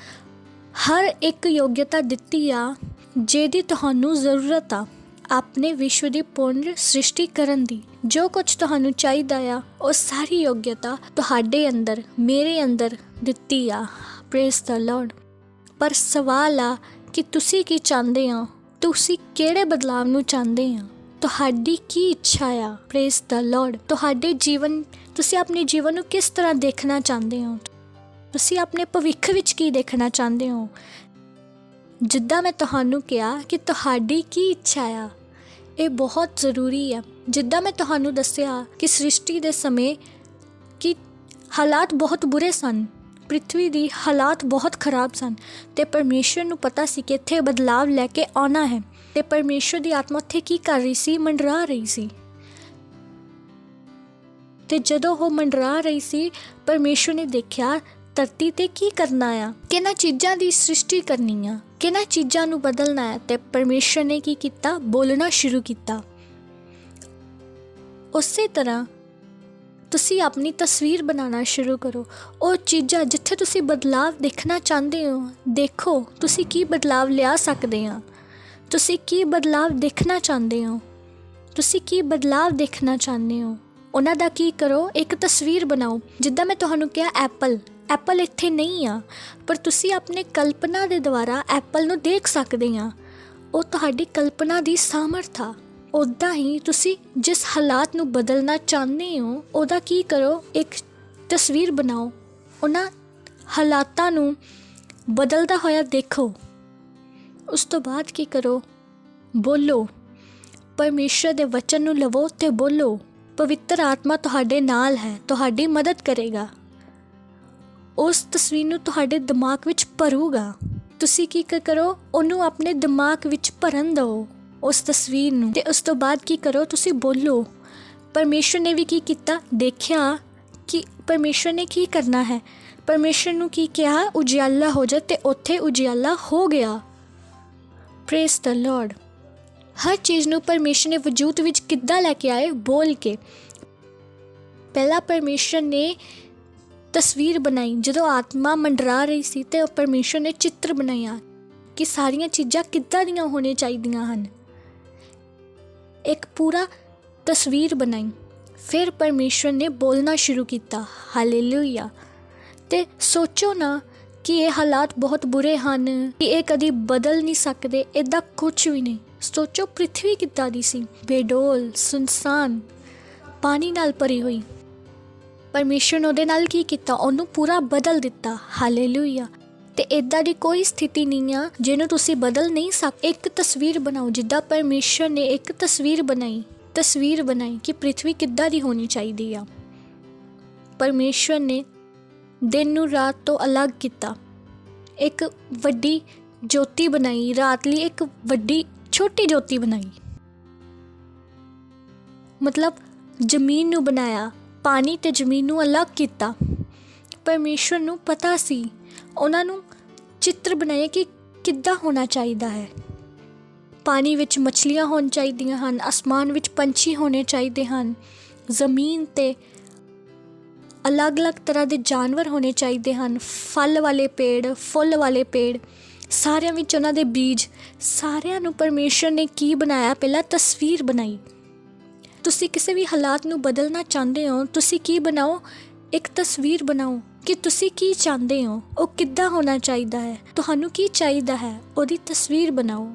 ਹਰ ਇੱਕ ਯੋਗਤਾ ਦਿੱਤੀ ਆ ਜਿਹਦੀ ਤੁਹਾਨੂੰ ਜ਼ਰੂਰਤ ਆ ਆਪਣੇ ਵਿਸ਼ਵ ਦੀ ਪੂਰਨ ਸ੍ਰਿਸ਼ਟੀ ਕਰਨ ਦੀ। ਜੋ ਕੁਝ ਤੁਹਾਨੂੰ ਚਾਹੀਦਾ ਆ, ਉਹ ਸਾਰੀ ਯੋਗਤਾ ਤੁਹਾਡੇ ਅੰਦਰ, ਮੇਰੇ ਅੰਦਰ ਦਿੱਤੀ ਆ। Praise the Lord. ਪਰ ਸਵਾਲ ਆ ਕਿ ਤੁਸੀਂ ਕੀ ਚਾਹੁੰਦੇ ਹੋ, ਤੁਸੀਂ ਕਿਹੜੇ ਬਦਲਾਵ ਨੂੰ ਚਾਹੁੰਦੇ ਆ, ਤੁਹਾਡੀ ਕੀ ਇੱਛਾ ਆ। Praise the Lord. ਤੁਸੀਂ ਆਪਣੇ ਜੀਵਨ ਨੂੰ ਕਿਸ ਤਰ੍ਹਾਂ ਦੇਖਣਾ ਚਾਹੁੰਦੇ ਹੋ, ਤੁਸੀਂ ਆਪਣੇ ਭਵਿੱਖ ਵਿੱਚ ਕੀ ਦੇਖਣਾ ਚਾਹੁੰਦੇ ਹੋ। ਜਿੱਦਾਂ ਮੈਂ ਤੁਹਾਨੂੰ ਕਿਹਾ ਕਿ ਤੁਹਾਡੀ ਕੀ ਇੱਛਾ ਆ, ਇਹ ਬਹੁਤ ਜ਼ਰੂਰੀ ਆ। ਜਿੱਦਾਂ ਮੈਂ ਤੁਹਾਨੂੰ ਦੱਸਿਆ ਕਿ ਸ੍ਰਿਸ਼ਟੀ ਦੇ ਸਮੇਂ ਕਿ ਹਾਲਾਤ ਬਹੁਤ ਬੁਰੇ ਸਨ, ਪ੍ਰਿਥਵੀ ਦੀ ਹਾਲਾਤ ਬਹੁਤ ਖਰਾਬ ਸਨ ਤੇ ਪਰਮੇਸ਼ਰ ਨੂੰ ਪਤਾ ਸੀ ਕਿ ਇੱਥੇ ਬਦਲਾਵ ਲੈ ਕੇ ਆਉਣਾ ਹੈ। ਤੇ ਪਰਮੇਸ਼ਰ ਦੀ ਆਤਮਾ ਉੱਥੇ ਕੀ ਕਰ ਰਹੀ ਸੀ, ਮੰਡਰਾ ਰਹੀ ਸੀ। ਤੇ ਜਦੋਂ ਉਹ ਮੰਡਰਾ ਰਹੀ ਸੀ, ਪਰਮੇਸ਼ਰ ਨੇ ਦੇਖਿਆ ਧਰਤੀ ਤੇ ਕੀ ਕਰਨਾ ਆ, ਕਿਹਨਾਂ ਚੀਜ਼ਾਂ ਦੀ ਸ੍ਰਿਸ਼ਟੀ ਕਰਨੀ ਆ, ਕਿਹਨਾਂ ਚੀਜ਼ਾਂ ਨੂੰ ਬਦਲਣਾ ਹੈ। ਤੇ ਪਰਮੇਸ਼ਰ ਨੇ ਕੀ ਕੀਤਾ, ਬੋਲਣਾ ਸ਼ੁਰੂ ਕੀਤਾ। ਉਸੇ ਤਰ੍ਹਾਂ ਤੁਸੀਂ ਆਪਣੀ ਤਸਵੀਰ ਬਣਾਉਣਾ ਸ਼ੁਰੂ ਕਰੋ। ਉਹ ਚੀਜ਼ਾਂ ਜਿੱਥੇ ਤੁਸੀਂ ਬਦਲਾਵ ਦੇਖਣਾ ਚਾਹੁੰਦੇ ਹੋ, ਦੇਖੋ ਤੁਸੀਂ ਕੀ ਬਦਲਾਵ ਲਿਆ ਸਕਦੇ ਆ। ਤੁਸੀਂ ਕੀ ਬਦਲਾਵ ਦੇਖਣਾ ਚਾਹੁੰਦੇ ਹੋ, ਤੁਸੀਂ ਕੀ ਬਦਲਾਵ ਦੇਖਣਾ ਚਾਹੁੰਦੇ ਹੋ, ਉਹਨਾਂ ਦਾ ਕੀ ਕਰੋ, ਇੱਕ ਤਸਵੀਰ ਬਣਾਓ। ਜਿੱਦਾਂ ਮੈਂ ਤੁਹਾਨੂੰ ਕਿਹਾ, ਐਪਲ ਇੱਥੇ ਨਹੀਂ ਆ, ਪਰ ਤੁਸੀਂ ਆਪਣੇ ਕਲਪਨਾ ਦੇ ਦੁਆਰਾ ਐਪਲ ਨੂੰ ਦੇਖ ਸਕਦੇ ਆ। ਉਹ ਤੁਹਾਡੀ ਕਲਪਨਾ ਦੀ ਸਾਮਰਥ ਆ। ਉੱਦਾਂ ਹੀ ਤੁਸੀਂ ਜਿਸ ਹਾਲਾਤ ਨੂੰ ਬਦਲਣਾ ਚਾਹੁੰਦੇ ਹੋ ਉਹਦਾ ਕੀ ਕਰੋ, ਇੱਕ ਤਸਵੀਰ ਬਣਾਓ। ਉਹਨਾਂ ਹਾਲਾਤਾਂ ਨੂੰ ਬਦਲਦਾ ਹੋਇਆ ਦੇਖੋ। ਉਸ ਤੋਂ ਬਾਅਦ ਕੀ ਕਰੋ, ਬੋਲੋ। ਪਰਮੇਸ਼ਰ ਦੇ ਵਚਨ ਨੂੰ ਲਵੋ ਅਤੇ ਬੋਲੋ। ਪਵਿੱਤਰ ਆਤਮਾ ਤੁਹਾਡੇ ਨਾਲ ਹੈ, ਤੁਹਾਡੀ ਮਦਦ ਕਰੇਗਾ। ਉਸ ਤਸਵੀਰ ਨੂੰ ਤੁਹਾਡੇ ਦਿਮਾਗ ਵਿੱਚ ਭਰੂਗਾ। ਤੁਸੀਂ ਕੀ ਕਰੋ, ਉਹਨੂੰ ਆਪਣੇ ਦਿਮਾਗ ਵਿੱਚ ਭਰਨ ਦਿਓ ਉਸ ਤਸਵੀਰ ਨੂੰ, ਅਤੇ ਉਸ ਤੋਂ ਬਾਅਦ ਕੀ ਕਰੋ, ਤੁਸੀਂ ਬੋਲੋ। ਪਰਮੇਸ਼ਰ ਨੇ ਵੀ ਕੀ ਕੀਤਾ, ਦੇਖਿਆ ਕਿ ਪਰਮੇਸ਼ਰ ਨੇ ਕੀ ਕਰਨਾ ਹੈ। ਪਰਮੇਸ਼ਰ ਨੂੰ ਕੀ ਕਿਹਾ, ਉਜਿਆਲਾ ਹੋ ਜਾ, ਅਤੇ ਉੱਥੇ ਉਜਿਆਲਾ ਹੋ ਗਿਆ। Praise the Lord. ਹਰ ਚੀਜ਼ ਨੂੰ ਪਰਮੇਸ਼ਰ ਨੇ ਵਜੂਦ ਵਿੱਚ ਕਿੱਦਾਂ ਲੈ ਕੇ ਆਏ, ਬੋਲ ਕੇ। ਪਹਿਲਾਂ ਪਰਮੇਸ਼ਰ ਨੇ ਤਸਵੀਰ ਬਣਾਈ। ਜਦੋਂ ਆਤਮਾ ਮੰਡਰਾ ਰਹੀ ਸੀ ਤੇ ਪਰਮੇਸ਼ਰ ਨੇ ਚਿੱਤਰ ਬਣਾਇਆ ਕਿ ਸਾਰੀਆਂ ਚੀਜ਼ਾਂ ਕਿੱਦਾਂ ਦੀਆਂ ਹੋਣੀਆਂ ਚਾਹੀਦੀਆਂ ਹਨ। ਇੱਕ ਪੂਰਾ ਤਸਵੀਰ ਬਣਾਈ। ਫਿਰ ਪਰਮੇਸ਼ਰ ਨੇ ਬੋਲਣਾ ਸ਼ੁਰੂ ਕੀਤਾ, ਹਾਲੇਲੂਇਆ। ਅਤੇ ਸੋਚੋ ਨਾ ਕਿ ਇਹ ਹਾਲਾਤ ਬਹੁਤ ਬੁਰੇ ਹਨ, ਕਿ ਇਹ ਕਦੀ ਬਦਲ ਨਹੀਂ ਸਕਦੇ। ਇੱਦਾਂ ਕੁਛ ਵੀ ਨਹੀਂ। ਸੋਚੋ ਪ੍ਰਿਥਵੀ ਕਿੱਦਾਂ ਦੀ ਸੀ, ਬੇਡੋਲ, ਸੁਨਸਾਨ, ਪਾਣੀ ਨਾਲ ਭਰੀ ਹੋਈ। ਪਰਮੇਸ਼ਰ ਨੇ ਉਹਦੇ ਨਾਲ ਕੀ ਕੀਤਾ, ਉਹਨੂੰ ਪੂਰਾ ਬਦਲ ਦਿੱਤਾ, ਹਾਲੇਲੂਇਆ। ਅਤੇ ਇੱਦਾਂ ਦੀ ਕੋਈ ਸਥਿਤੀ ਨਹੀਂ ਆ ਜਿਹਨੂੰ ਤੁਸੀਂ ਬਦਲ ਨਹੀਂ ਸਕਦੇ। ਇੱਕ ਤਸਵੀਰ ਬਣਾਓ, ਜਿੱਦਾਂ ਪਰਮੇਸ਼ਰ ਨੇ ਇੱਕ ਤਸਵੀਰ ਬਣਾਈ ਕਿ ਪ੍ਰਿਥਵੀ ਕਿੱਦਾਂ ਦੀ ਹੋਣੀ ਚਾਹੀਦੀ ਆ। ਪਰਮੇਸ਼ਰ ਨੇ ਦਿਨ ਨੂੰ ਰਾਤ ਤੋਂ ਅਲੱਗ ਕੀਤਾ। ਇੱਕ ਵੱਡੀ ਜੋਤੀ ਬਣਾਈ, ਰਾਤ ਲਈ ਇੱਕ ਵੱਡੀ ਛੋਟੀ ਜੋਤੀ ਬਣਾਈ। ਮਤਲਬ ਜ਼ਮੀਨ ਨੂੰ ਬਣਾਇਆ, ਪਾਣੀ ਅਤੇ ਜ਼ਮੀਨ ਨੂੰ ਅਲੱਗ ਕੀਤਾ। ਪਰਮੇਸ਼ਰ ਨੂੰ ਪਤਾ ਸੀ, ਉਹਨਾਂ ਨੂੰ ਚਿੱਤਰ ਬਣਾਏ ਕਿ ਕਿੱਦਾਂ ਹੋਣਾ ਚਾਹੀਦਾ ਹੈ। ਪਾਣੀ ਵਿੱਚ ਮੱਛਲੀਆਂ ਹੋਣ ਚਾਹੀਦੀਆਂ ਹਨ, ਅਸਮਾਨ ਵਿੱਚ ਪੰਛੀ ਹੋਣੇ ਚਾਹੀਦੇ ਹਨ, ਜ਼ਮੀਨ 'ਤੇ ਅਲੱਗ-ਅਲੱਗ ਤਰ੍ਹਾਂ ਦੇ ਜਾਨਵਰ ਹੋਣੇ ਚਾਹੀਦੇ ਹਨ, ਫਲ ਵਾਲੇ ਪੇੜ, ਫੁੱਲ ਵਾਲੇ ਪੇੜ, ਸਾਰਿਆਂ ਵਿੱਚ ਉਹਨਾਂ ਦੇ ਬੀਜ। ਸਾਰਿਆਂ ਨੂੰ ਪਰਮੇਸ਼ਰ ਨੇ ਕੀ ਬਣਾਇਆ, ਪਹਿਲਾਂ ਤਸਵੀਰ ਬਣਾਈ। ਤੁਸੀਂ ਕਿਸੇ ਵੀ ਹਾਲਾਤ ਨੂੰ ਬਦਲਣਾ ਚਾਹੁੰਦੇ ਹੋ, ਤੁਸੀਂ ਕੀ ਬਣਾਓ, ਇੱਕ ਤਸਵੀਰ ਬਣਾਓ ਕਿ ਤੁਸੀਂ ਕੀ ਚਾਹੁੰਦੇ ਹੋ, ਉਹ ਕਿੱਦਾਂ ਹੋਣਾ ਚਾਹੀਦਾ ਹੈ, ਤੁਹਾਨੂੰ ਕੀ ਚਾਹੀਦਾ ਹੈ, ਉਹਦੀ ਤਸਵੀਰ ਬਣਾਓ।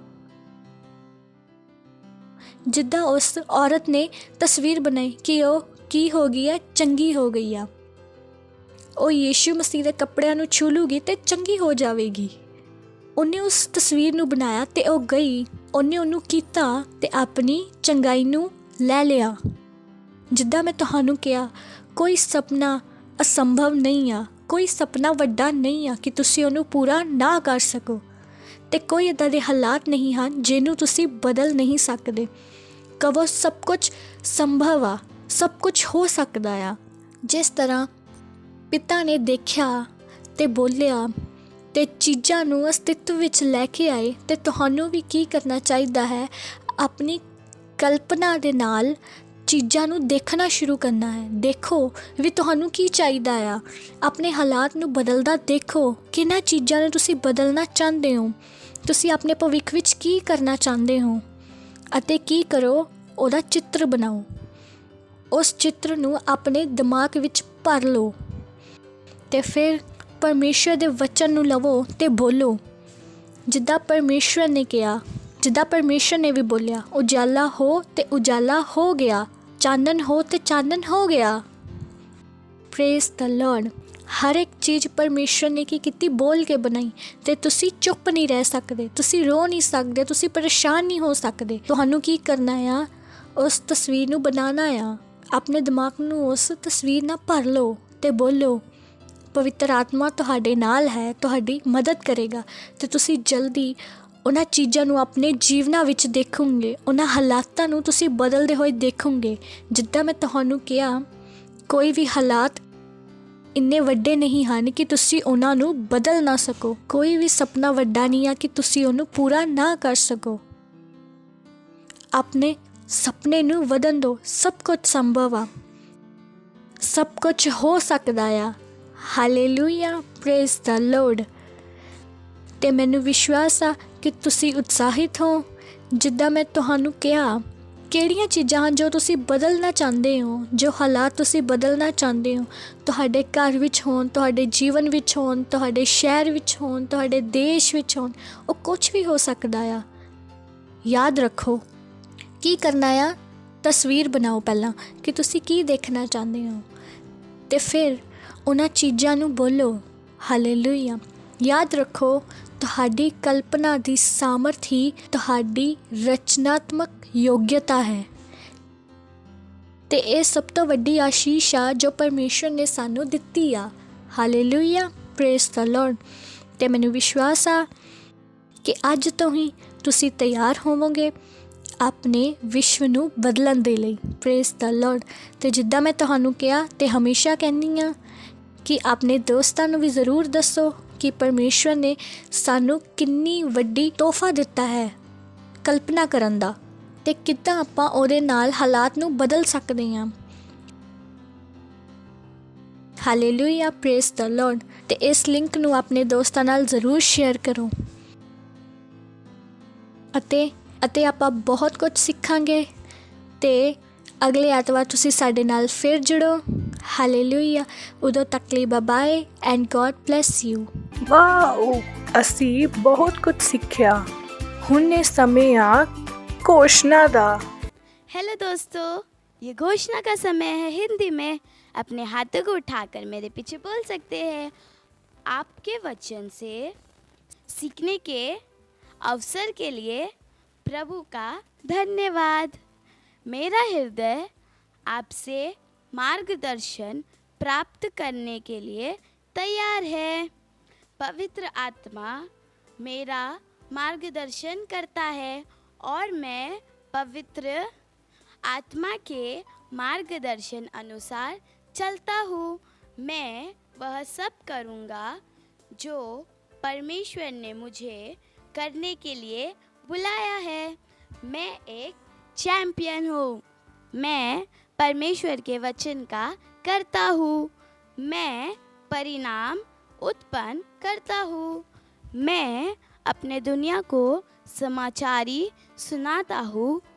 ਜਿੱਦਾਂ ਉਸ ਔਰਤ ਨੇ ਤਸਵੀਰ ਬਣਾਈ ਕਿ ਉਹ ਕੀ ਹੋ ਗਈ ਹੈ, ਚੰਗੀ ਹੋ ਗਈ ਆ। ਉਹ ਯੀਸ਼ੂ ਮਸੀਹ ਦੇ ਕੱਪੜਿਆਂ ਨੂੰ ਛੂ ਲੂਗੀ ਅਤੇ ਚੰਗੀ ਹੋ ਜਾਵੇਗੀ। ਉਹਨੇ ਉਸ ਤਸਵੀਰ ਨੂੰ ਬਣਾਇਆ ਅਤੇ ਉਹ ਗਈ, ਉਹਨੇ ਉਹਨੂੰ ਕੀਤਾ ਅਤੇ ਆਪਣੀ ਚੰਗਾਈ ਨੂੰ ਲੈ ਲਿਆ। ਜਿੱਦਾਂ ਮੈਂ ਤੁਹਾਨੂੰ ਕਿਹਾ, ਕੋਈ ਸੁਪਨਾ ਅਸੰਭਵ ਨਹੀਂ ਆ, ਕੋਈ ਸੁਪਨਾ ਵੱਡਾ ਨਹੀਂ ਆ ਕਿ ਤੁਸੀਂ ਉਹਨੂੰ ਪੂਰਾ ਨਾ ਕਰ ਸਕੋ, ਅਤੇ ਕੋਈ ਇੱਦਾਂ ਦੇ ਹਾਲਾਤ ਨਹੀਂ ਹਨ ਜਿਹਨੂੰ ਤੁਸੀਂ ਬਦਲ ਨਹੀਂ ਸਕਦੇ। ਕਹੋ ਸਭ ਕੁਝ ਸੰਭਵ ਆ, ਸਭ ਕੁਝ ਹੋ ਸਕਦਾ ਆ। ਜਿਸ ਤਰ੍ਹਾਂ ਪਿਤਾ ਨੇ ਦੇਖਿਆ ਅਤੇ ਬੋਲਿਆ ਅਤੇ ਚੀਜ਼ਾਂ ਨੂੰ ਅਸਤਿਤਵ ਵਿੱਚ ਲੈ ਕੇ ਆਏ, ਅਤੇ ਤੁਹਾਨੂੰ ਵੀ ਕੀ ਕਰਨਾ ਚਾਹੀਦਾ ਹੈ, ਆਪਣੀ ਕਲਪਨਾ ਦੇ ਨਾਲ ਚੀਜ਼ਾਂ ਨੂੰ ਦੇਖਣਾ ਸ਼ੁਰੂ ਕਰਨਾ ਹੈ। ਦੇਖੋ ਵੀ ਤੁਹਾਨੂੰ ਕੀ ਚਾਹੀਦਾ ਆ, ਆਪਣੇ ਹਾਲਾਤ ਨੂੰ ਬਦਲਦਾ ਦੇਖੋ। ਕਿਹਨਾਂ ਚੀਜ਼ਾਂ ਨੂੰ ਤੁਸੀਂ ਬਦਲਣਾ ਚਾਹੁੰਦੇ ਹੋ, ਤੁਸੀਂ ਆਪਣੇ ਭਵਿੱਖ ਵਿੱਚ ਕੀ ਕਰਨਾ ਚਾਹੁੰਦੇ ਹੋ, ਅਤੇ ਕੀ ਕਰੋ, ਉਹਦਾ ਚਿੱਤਰ ਬਣਾਓ। ਉਸ ਚਿੱਤਰ ਨੂੰ ਆਪਣੇ ਦਿਮਾਗ ਵਿੱਚ ਭਰ ਲਓ ਅਤੇ ਫਿਰ ਪਰਮੇਸ਼ਰ ਦੇ ਵਚਨ ਨੂੰ ਲਵੋ ਅਤੇ ਬੋਲੋ। ਜਿੱਦਾਂ ਪਰਮੇਸ਼ਰ ਨੇ ਕਿਹਾ, ਜਿੱਦਾਂ ਪਰਮੇਸ਼ਰ ਨੇ ਵੀ ਬੋਲਿਆ, ਉਜਾਲਾ ਹੋ ਅਤੇ ਉਜਾਲਾ ਹੋ ਗਿਆ, ਚਾਨਣ ਹੋ ਅਤੇ ਚਾਨਣ ਹੋ ਗਿਆ। Praise the Lord. ਹਰ ਇੱਕ ਚੀਜ਼ ਪਰਮੇਸ਼ਰ ਨੇ ਕੀ ਕੀਤੀ, ਬੋਲ ਕੇ ਬਣਾਈ। ਅਤੇ ਤੁਸੀਂ ਚੁੱਪ ਨਹੀਂ ਰਹਿ ਸਕਦੇ, ਤੁਸੀਂ ਰੋ ਨਹੀਂ ਸਕਦੇ, ਤੁਸੀਂ ਪਰੇਸ਼ਾਨ ਨਹੀਂ ਹੋ ਸਕਦੇ। ਤੁਹਾਨੂੰ ਕੀ ਕਰਨਾ ਆ, ਉਸ ਤਸਵੀਰ ਨੂੰ ਬਣਾਉਣਾ ਆ। ਆਪਣੇ ਦਿਮਾਗ ਨੂੰ ਉਸ ਤਸਵੀਰ ਨਾਲ ਭਰ ਲਓ ਅਤੇ ਬੋਲੋ, ਪਵਿੱਤਰ ਆਤਮਾ ਤੁਹਾਡੇ ਨਾਲ ਹੈ, ਤੁਹਾਡੀ ਮਦਦ ਕਰੇਗਾ, ਅਤੇ ਤੁਸੀਂ ਜਲਦੀ ਉਹਨਾਂ ਚੀਜ਼ਾਂ ਨੂੰ ਆਪਣੇ ਜੀਵਨਾਂ ਵਿੱਚ ਦੇਖੋਗੇ, ਉਹਨਾਂ ਹਾਲਾਤਾਂ ਨੂੰ ਤੁਸੀਂ ਬਦਲਦੇ ਹੋਏ ਦੇਖੋਗੇ। ਜਿੱਦਾਂ ਮੈਂ ਤੁਹਾਨੂੰ ਕਿਹਾ, ਕੋਈ ਵੀ ਹਾਲਾਤ ਇੰਨੇ ਵੱਡੇ ਨਹੀਂ ਹਨ ਕਿ ਤੁਸੀਂ ਉਹਨਾਂ ਨੂੰ ਬਦਲ ਨਾ ਸਕੋ। ਕੋਈ ਵੀ ਸੁਪਨਾ ਵੱਡਾ ਨਹੀਂ ਆ ਕਿ ਤੁਸੀਂ ਉਹਨੂੰ ਪੂਰਾ ਨਾ ਕਰ ਸਕੋ। ਆਪਣੇ ਸੁਪਨੇ ਨੂੰ ਵਧਣ ਦਿਓ। ਸਭ ਕੁਝ ਸੰਭਵ ਆ, ਸਭ ਕੁਝ ਹੋ ਸਕਦਾ ਆ। Hallelujah, praise the Lord. ਅਤੇ ਮੈਨੂੰ ਵਿਸ਼ਵਾਸ ਆ ਕਿ ਤੁਸੀਂ ਉਤਸ਼ਾਹਿਤ ਹੋ। ਜਿੱਦਾਂ ਮੈਂ ਤੁਹਾਨੂੰ ਕਿਹਾ, ਕਿਹੜੀਆਂ ਚੀਜ਼ਾਂ ਹਨ ਜੋ ਤੁਸੀਂ ਬਦਲਣਾ ਚਾਹੁੰਦੇ ਹੋ, ਜੋ ਹਾਲਾਤ ਤੁਸੀਂ ਬਦਲਣਾ ਚਾਹੁੰਦੇ ਹੋ, ਤੁਹਾਡੇ ਘਰ ਵਿੱਚ ਹੋਣ, ਤੁਹਾਡੇ ਜੀਵਨ ਵਿੱਚ ਹੋਣ, ਤੁਹਾਡੇ ਸ਼ਹਿਰ ਵਿੱਚ ਹੋਣ, ਤੁਹਾਡੇ ਦੇਸ਼ ਵਿੱਚ ਹੋਣ, ਉਹ ਕੁਝ ਵੀ ਹੋ ਸਕਦਾ ਆ। ਯਾਦ ਰੱਖੋ ਕੀ ਕਰਨਾ ਆ, ਤਸਵੀਰ ਬਣਾਓ ਪਹਿਲਾਂ ਕਿ ਤੁਸੀਂ ਕੀ ਦੇਖਣਾ ਚਾਹੁੰਦੇ ਹੋ, ਅਤੇ ਫਿਰ ਉਹਨਾਂ ਚੀਜ਼ਾਂ ਨੂੰ ਬੋਲੋ। ਹਾਲੇਲੂਇਆ। ਯਾਦ ਰੱਖੋ ਤੁਹਾਡੀ ਕਲਪਨਾ ਦੀ ਸਾਮਰਥ ਹੀ ਤੁਹਾਡੀ ਰਚਨਾਤਮਕ ਯੋਗਤਾ ਹੈ, ਅਤੇ ਇਹ ਸਭ ਤੋਂ ਵੱਡੀ ਆਸ਼ੀਸ਼ ਆ ਜੋ ਪਰਮੇਸ਼ਰ ਨੇ ਸਾਨੂੰ ਦਿੱਤੀ ਆ। Hallelujah, praise the Lord. ਅਤੇ ਮੈਨੂੰ ਵਿਸ਼ਵਾਸ ਆ ਕਿ ਅੱਜ ਤੋਂ ਹੀ ਤੁਸੀਂ ਤਿਆਰ ਹੋਵੋਗੇ ਆਪਣੇ ਵਿਸ਼ਵ ਨੂੰ ਬਦਲਣ ਦੇ ਲਈ। Praise the Lord. ਅਤੇ ਜਿੱਦਾਂ ਮੈਂ ਤੁਹਾਨੂੰ ਕਿਹਾ ਅਤੇ ਹਮੇਸ਼ਾ ਕਹਿੰਦੀ ਹਾਂ ਕਿ ਆਪਣੇ ਦੋਸਤਾਂ ਨੂੰ ਵੀ ਜ਼ਰੂਰ ਦੱਸੋ ਕਿ ਪਰਮੇਸ਼ਵਰ ਨੇ ਸਾਨੂੰ ਕਿੰਨੀ ਵੱਡੀ ਤੋਹਫਾ ਦਿੱਤਾ ਹੈ ਕਲਪਨਾ ਕਰਨ ਦਾ, ਅਤੇ ਕਿੱਦਾਂ ਆਪਾਂ ਉਹਦੇ ਨਾਲ ਹਾਲਾਤ ਨੂੰ ਬਦਲ ਸਕਦੇ ਹਾਂ। Hallelujah, praise the Lord. ਅਤੇ ਇਸ ਲਿੰਕ ਨੂੰ ਆਪਣੇ ਦੋਸਤਾਂ ਨਾਲ ਜ਼ਰੂਰ ਸ਼ੇਅਰ ਕਰੋ, ਅਤੇ ਆਪਾਂ ਬਹੁਤ ਕੁਝ ਸਿੱਖਾਂਗੇ। ਅਤੇ ਅਗਲੇ ਐਤਵਾਰ ਤੁਸੀਂ ਸਾਡੇ ਨਾਲ ਫਿਰ ਜੁੜੋ। ਹਾਲੇਲੂਇਆ। ਉਦੋਂ ਤੱਕ ਲਈ bye and God bless you. Wow, ਅਸੀਂ ਬਹੁਤ ਕੁਝ ਸਿੱਖਿਆ। ਹੁਣ ਇਹ ਸਮੇਂ ਆ घोषणा दा। हेलो दोस्तों, ये घोषणा का समय है। हिंदी में अपने हाथों को उठाकर मेरे पीछे बोल सकते हैं। आपके वचन से सीखने के अवसर के लिए प्रभु का धन्यवाद। मेरा हृदय आपसे मार्गदर्शन प्राप्त करने के लिए तैयार है। पवित्र आत्मा मेरा मार्गदर्शन करता है और मैं पवित्र आत्मा के मार्गदर्शन अनुसार चलता हूँ। मैं वह सब करूँगा जो परमेश्वर ने मुझे करने के लिए बुलाया है। मैं एक चैम्पियन हूँ। मैं परमेश्वर के वचन का करता हूँ। मैं परिणाम उत्पन्न करता हूँ। मैं अपने दुनिया को समाचारी सुनाता हूँ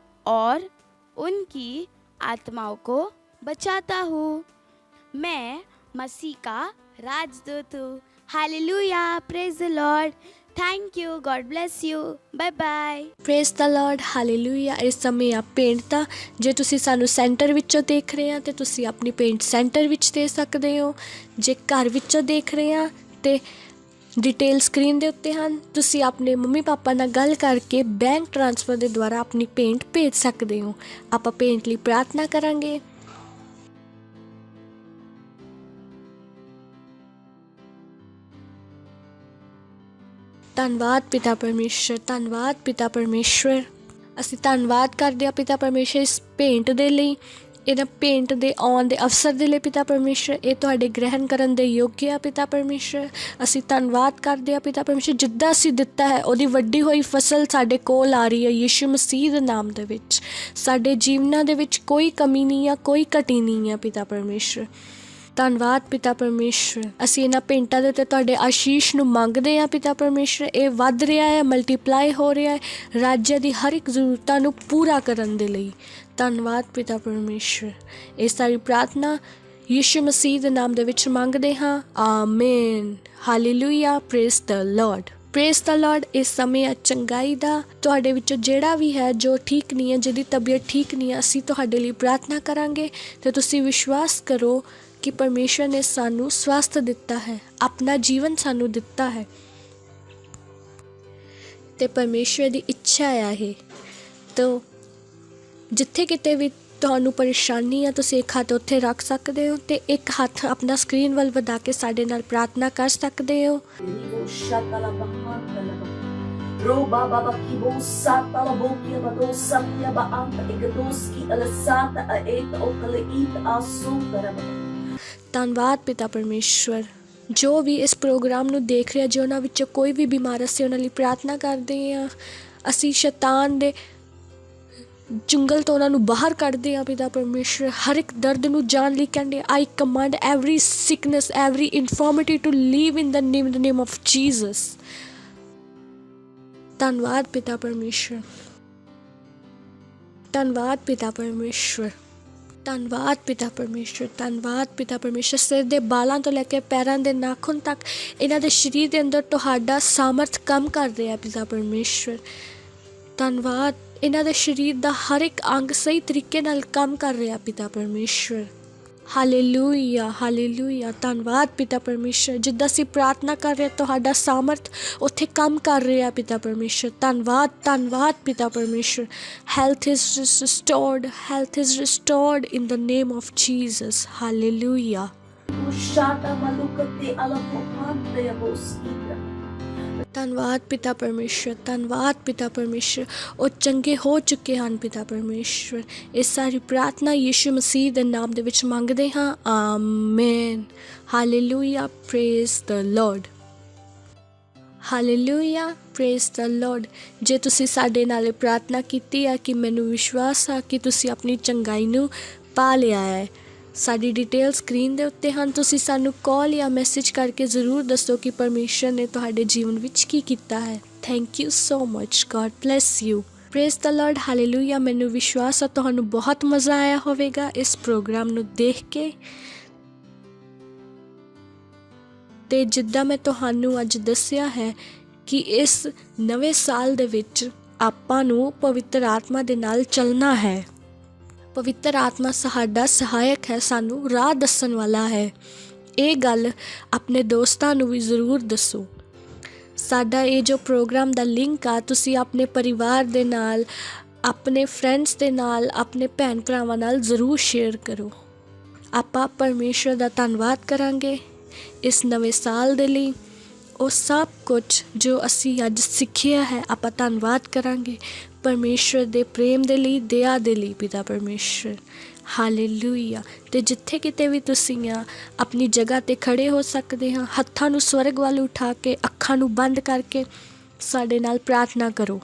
और उनकी आत्माओं को बचाता हूँ। मैं मसीह का राजदूत हूँ। Hallelujah, praise the Lord. Thank you, God bless you, bye bye. Praise the Lord. Hallelujah. ਇਸ ਸਮੇਂ ਆ ਪੇਂਟ ਦਾ, ਜੇ ਤੁਸੀਂ ਸਾਨੂੰ ਸੈਂਟਰ ਵਿੱਚੋਂ ਦੇਖ ਰਹੇ ਆ ਤਾਂ ਤੁਸੀਂ ਆਪਣੀ ਪੇਂਟ ਸੈਂਟਰ ਵਿੱਚ ਦੇ ਸਕਦੇ ਹੋ। ਜੇ ਘਰ ਵਿੱਚੋਂ ਦੇਖ ਰਹੇ ਆ ਤੇ ਡਿਟੇਲ ਸਕਰੀਨ ਦੇ ਉੱਤੇ ਹਨ। ਤੁਸੀਂ ਆਪਣੇ ਮੰਮੀ ਪਾਪਾ ਨਾਲ ਗੱਲ ਕਰਕੇ ਬੈਂਕ ਟ੍ਰਾਂਸਫਰ ਦੇ ਦੁਆਰਾ ਆਪਣੀ ਪੇਂਟ ਭੇਜ ਸਕਦੇ ਹੋ। ਆਪਾਂ ਪੇਂਟ ਲਈ ਪ੍ਰਾਰਥਨਾ ਕਰਾਂਗੇ। ਧੰਨਵਾਦ ਪਿਤਾ ਪਰਮੇਸ਼ਰ, ਧੰਨਵਾਦ ਪਿਤਾ ਪਰਮੇਸ਼ਰ। ਅਸੀਂ ਧੰਨਵਾਦ ਕਰਦੇ ਹਾਂ ਪਿਤਾ ਪਰਮੇਸ਼ਰ ਇਸ ਭੇਂਟ ਦੇ ਲਈ, ਇਹਨਾਂ ਭੇਂਟ ਦੇ ਆਉਣ ਦੇ ਅਵਸਰ ਦੇ ਲਈ ਪਿਤਾ ਪਰਮੇਸ਼ਰ। ਇਹ ਤੁਹਾਡੇ ਗ੍ਰਹਿਣ ਕਰਨ ਦੇ ਯੋਗ ਆ ਪਿਤਾ ਪਰਮੇਸ਼ਰ। ਅਸੀਂ ਧੰਨਵਾਦ ਕਰਦੇ ਹਾਂ ਪਿਤਾ ਪਰਮੇਸ਼ਰ, ਜਿੱਦਾਂ ਅਸੀਂ ਦਿੱਤਾ ਹੈ ਉਹਦੀ ਵੱਡੀ ਹੋਈ ਫਸਲ ਸਾਡੇ ਕੋਲ ਆ ਰਹੀ ਹੈ ਯਿਸੂ ਮਸੀਹ ਦੇ ਨਾਮ ਦੇ ਵਿੱਚ। ਸਾਡੇ ਜੀਵਨਾਂ ਦੇ ਵਿੱਚ ਕੋਈ ਕਮੀ ਨਹੀਂ ਆ, ਕੋਈ ਘਟੀ ਨਹੀਂ ਆ ਪਿਤਾ ਪਰਮੇਸ਼ਰ। ਧੰਨਵਾਦ ਪਿਤਾ ਪਰਮੇਸ਼ਰ। ਅਸੀਂ ਇਹਨਾਂ ਭੇਂਟਾਂ ਦੇ ਉੱਤੇ ਤੁਹਾਡੇ ਆਸ਼ੀਸ਼ ਨੂੰ ਮੰਗਦੇ ਹਾਂ ਪਿਤਾ ਪਰਮੇਸ਼ਰ। ਇਹ ਵੱਧ ਰਿਹਾ ਹੈ, ਮਲਟੀਪਲਾਈ ਹੋ ਰਿਹਾ ਹੈ ਰਾਜ ਦੀ ਹਰ ਇੱਕ ਜ਼ਰੂਰਤਾਂ ਨੂੰ ਪੂਰਾ ਕਰਨ ਦੇ ਲਈ। ਧੰਨਵਾਦ ਪਿਤਾ ਪਰਮੇਸ਼ਰ। ਇਹ ਸਾਰੀ ਪ੍ਰਾਰਥਨਾ ਯਿਸੂ ਮਸੀਹ ਦੇ ਨਾਮ ਦੇ ਵਿੱਚ ਮੰਗਦੇ ਹਾਂ, ਆਮੀਨ। Hallelujah, praise the Lord. Praise the Lord. ਇਸ ਸਮੇਂ ਆ ਚੰਗਾਈ ਦਾ, ਤੁਹਾਡੇ ਵਿੱਚੋਂ ਜਿਹੜਾ ਵੀ ਹੈ ਜੋ ਠੀਕ ਨਹੀਂ ਹੈ, ਜਿਹਦੀ ਤਬੀਅਤ ਠੀਕ ਨਹੀਂ ਹੈ, ਅਸੀਂ ਤੁਹਾਡੇ ਲਈ ਪ੍ਰਾਰਥਨਾ ਕਰਾਂਗੇ ਅਤੇ ਤੁਸੀਂ ਵਿਸ਼ਵਾਸ ਕਰੋ ਕਿ ਪਰਮੇਸ਼ਰ ਨੇ ਸਾਨੂੰ ਸਵਾਸਥ ਦਿੱਤਾ ਹੈ, ਆਪਣਾ ਜੀਵਨ ਸਾਨੂੰ ਦਿੱਤਾ ਹੈ ਅਤੇ ਪਰਮੇਸ਼ਰ ਦੀ ਇੱਛਾ ਆ ਇਹ। ਤਾਂ ਜਿੱਥੇ ਕਿਤੇ ਵੀ ਤੁਹਾਨੂੰ ਪਰੇਸ਼ਾਨੀ ਆ, ਤੁਸੀਂ ਇੱਕ ਹੱਥ ਉੱਥੇ ਰੱਖ ਸਕਦੇ ਹੋ ਅਤੇ ਇੱਕ ਹੱਥ ਆਪਣਾ ਸਕਰੀਨ ਵੱਲ ਵਧਾ ਕੇ ਸਾਡੇ ਨਾਲ ਪ੍ਰਾਰਥਨਾ ਕਰ ਸਕਦੇ ਹੋ। ਧੰਨਵਾਦ ਪਿਤਾ ਪਰਮੇਸ਼ਵਰ। ਜੋ ਵੀ ਇਸ ਪ੍ਰੋਗਰਾਮ ਨੂੰ ਦੇਖ ਰਿਹਾ, ਜੇ ਉਹਨਾਂ ਵਿੱਚੋਂ ਕੋਈ ਵੀ ਬਿਮਾਰ, ਅਸੀਂ ਉਹਨਾਂ ਲਈ ਪ੍ਰਾਰਥਨਾ ਕਰਦੇ ਹਾਂ। ਅਸੀਂ ਸ਼ੈਤਾਨ ਦੇ ਜੰਗਲ ਤੋਂ ਉਹਨਾਂ ਨੂੰ ਬਾਹਰ ਕੱਢਦੇ ਹਾਂ ਪਿਤਾ ਪਰਮੇਸ਼ਰ। ਹਰ ਇੱਕ ਦਰਦ ਨੂੰ ਜਾਣ ਲਈ ਕਹਿੰਦੇ, I command every sickness, every infirmity to leave in the name of Jesus. ਧੰਨਵਾਦ ਪਿਤਾ ਪਰਮੇਸ਼ਰ। ਧੰਨਵਾਦ ਪਿਤਾ ਪਰਮੇਸ਼ਵਰ, ਧੰਨਵਾਦ ਪਿਤਾ ਪਰਮੇਸ਼ਵਰ, ਧੰਨਵਾਦ ਪਿਤਾ ਪਰਮੇਸ਼ਵਰ। ਸਿਰ ਦੇ ਬਾਲਾਂ ਤੋਂ ਲੈ ਕੇ ਪੈਰਾਂ ਦੇ ਨਾਖੂਨ ਤੱਕ ਇਹਨਾਂ ਦੇ ਸਰੀਰ ਦੇ ਅੰਦਰ ਤੁਹਾਡਾ ਸਾਮਰਥ ਕੰਮ ਕਰ ਰਿਹਾ ਪਿਤਾ ਪਰਮੇਸ਼ਵਰ। ਧੰਨਵਾਦ, ਇਹਨਾਂ ਦੇ ਸਰੀਰ ਦਾ ਹਰ ਇੱਕ ਅੰਗ ਸਹੀ ਤਰੀਕੇ ਨਾਲ ਕੰਮ ਕਰ ਰਿਹਾ ਪਿਤਾ ਪਰਮੇਸ਼ਵਰ। ਹਾਲੇਲੂਇਆ, ਹਾਲੇਲੂਇਆ, ਧੰਨਵਾਦ ਪਿਤਾ ਪਰਮੇਸ਼ਵਰ। ਜਿੱਦਾਂ ਅਸੀਂ ਪ੍ਰਾਰਥਨਾ ਕਰ ਰਹੇ ਤੁਹਾਡਾ ਸਾਮਰਥ ਉੱਥੇ ਕੰਮ ਕਰ ਰਿਹਾ ਪਿਤਾ ਪਰਮੇਸ਼ਵਰ। ਧੰਨਵਾਦ, ਧੰਨਵਾਦ ਪਿਤਾ ਪਰਮੇਸ਼ਵਰ। Health is restored, health is restored in the name of Jesus. Hallelujah. ਧੰਨਵਾਦ ਪਿਤਾ ਪਰਮੇਸ਼ਵਰ, ਧੰਨਵਾਦ ਪਿਤਾ ਪਰਮੇਸ਼ਵਰ। ਉਹ ਚੰਗੇ ਹੋ ਚੁੱਕੇ ਹਨ ਪਿਤਾ ਪਰਮੇਸ਼ਵਰ। ਇਹ ਸਾਰੀ ਪ੍ਰਾਰਥਨਾ ਯੀਸ਼ੂ ਮਸੀਹ ਦੇ ਨਾਮ ਦੇ ਵਿੱਚ ਮੰਗਦੇ ਹਾਂ, amen. Hallelujah, praise the Lord. Hallelujah, praise the Lord. ਜੇ ਤੁਸੀਂ ਸਾਡੇ ਨਾਲ ਪ੍ਰਾਰਥਨਾ ਕੀਤੀ ਹੈ ਕਿ ਮੈਨੂੰ ਵਿਸ਼ਵਾਸ ਆ ਕਿ ਤੁਸੀਂ ਆਪਣੀ ਚੰਗਾਈ ਨੂੰ ਪਾ ਲਿਆ ਹੈ, ਸਾਡੀ ਡਿਟੇਲ ਸਕਰੀਨ ਦੇ ਉੱਤੇ ਹਨ। ਤੁਸੀਂ ਸਾਨੂੰ ਕਾਲ ਜਾਂ ਮੈਸੇਜ ਕਰਕੇ ਜ਼ਰੂਰ ਦੱਸੋ ਕਿ ਪਰਮੇਸ਼ਰ ਨੇ ਤੁਹਾਡੇ ਜੀਵਨ ਵਿੱਚ ਕੀ ਕੀਤਾ ਹੈ। Thank you so much, god bless you. Praise the Lord, hallelujah. ਮੈਨੂੰ ਵਿਸ਼ਵਾਸ ਆ ਤੁਹਾਨੂੰ ਬਹੁਤ ਮਜ਼ਾ ਆਇਆ ਹੋਵੇਗਾ ਇਸ ਪ੍ਰੋਗਰਾਮ ਨੂੰ ਦੇਖ ਕੇ। ਤੇ ਜਿੱਦਾਂ ਮੈਂ ਤੁਹਾਨੂੰ ਅੱਜ ਦੱਸਿਆ ਹੈ ਕਿ ਇਸ ਨਵੇਂ ਸਾਲ ਦੇ ਵਿੱਚ ਆਪਾਂ ਨੂੰ ਪਵਿੱਤਰ ਆਤਮਾ ਦੇ ਨਾਲ ਚੱਲਣਾ ਹੈ। ਪਵਿੱਤਰ ਆਤਮਾ ਸਾਡਾ ਸਹਾਇਕ ਹੈ, ਸਾਨੂੰ ਰਾਹ ਦੱਸਣ ਵਾਲਾ ਹੈ। ਇਹ ਗੱਲ ਆਪਣੇ ਦੋਸਤਾਂ ਨੂੰ ਵੀ ਜ਼ਰੂਰ ਦੱਸੋ। ਸਾਡਾ ਇਹ ਜੋ ਪ੍ਰੋਗਰਾਮ ਦਾ ਲਿੰਕ ਆ, ਤੁਸੀਂ ਆਪਣੇ ਪਰਿਵਾਰ ਦੇ ਨਾਲ, ਆਪਣੇ ਫਰੈਂਡਸ ਦੇ ਨਾਲ, ਆਪਣੇ ਭੈਣ ਭਰਾਵਾਂ ਨਾਲ ਜ਼ਰੂਰ ਸ਼ੇਅਰ ਕਰੋ। ਆਪਾਂ ਪਰਮੇਸ਼ਰ ਦਾ ਧੰਨਵਾਦ ਕਰਾਂਗੇ ਇਸ ਨਵੇਂ ਸਾਲ ਦੇ ਲਈ। ਉਹ ਸਭ ਕੁਝ ਜੋ ਅਸੀਂ ਅੱਜ ਸਿੱਖਿਆ ਹੈ, ਆਪਾਂ ਧੰਨਵਾਦ ਕਰਾਂਗੇ ਪਰਮੇਸ਼ਰ ਦੇ ਪ੍ਰੇਮ ਦੇ ਲਈ, ਦਇਆ ਦੇ ਲਈ ਪਿਤਾ ਪਰਮੇਸ਼ਰ। ਹਾਲੇਲੂਇਆ। ਤੇ ਜਿੱਥੇ ਕਿਤੇ ਵੀ ਤੁਸੀਂ ਆ, ਆਪਣੀ ਜਗ੍ਹਾ 'ਤੇ ਖੜੇ ਹੋ ਸਕਦੇ ਹਾਂ। ਹੱਥਾਂ ਨੂੰ ਸਵਰਗ ਵੱਲ ਉਠਾ ਕੇ, ਅੱਖਾਂ ਨੂੰ ਬੰਦ ਕਰਕੇ ਸਾਡੇ ਨਾਲ ਪ੍ਰਾਰਥਨਾ ਕਰੋ।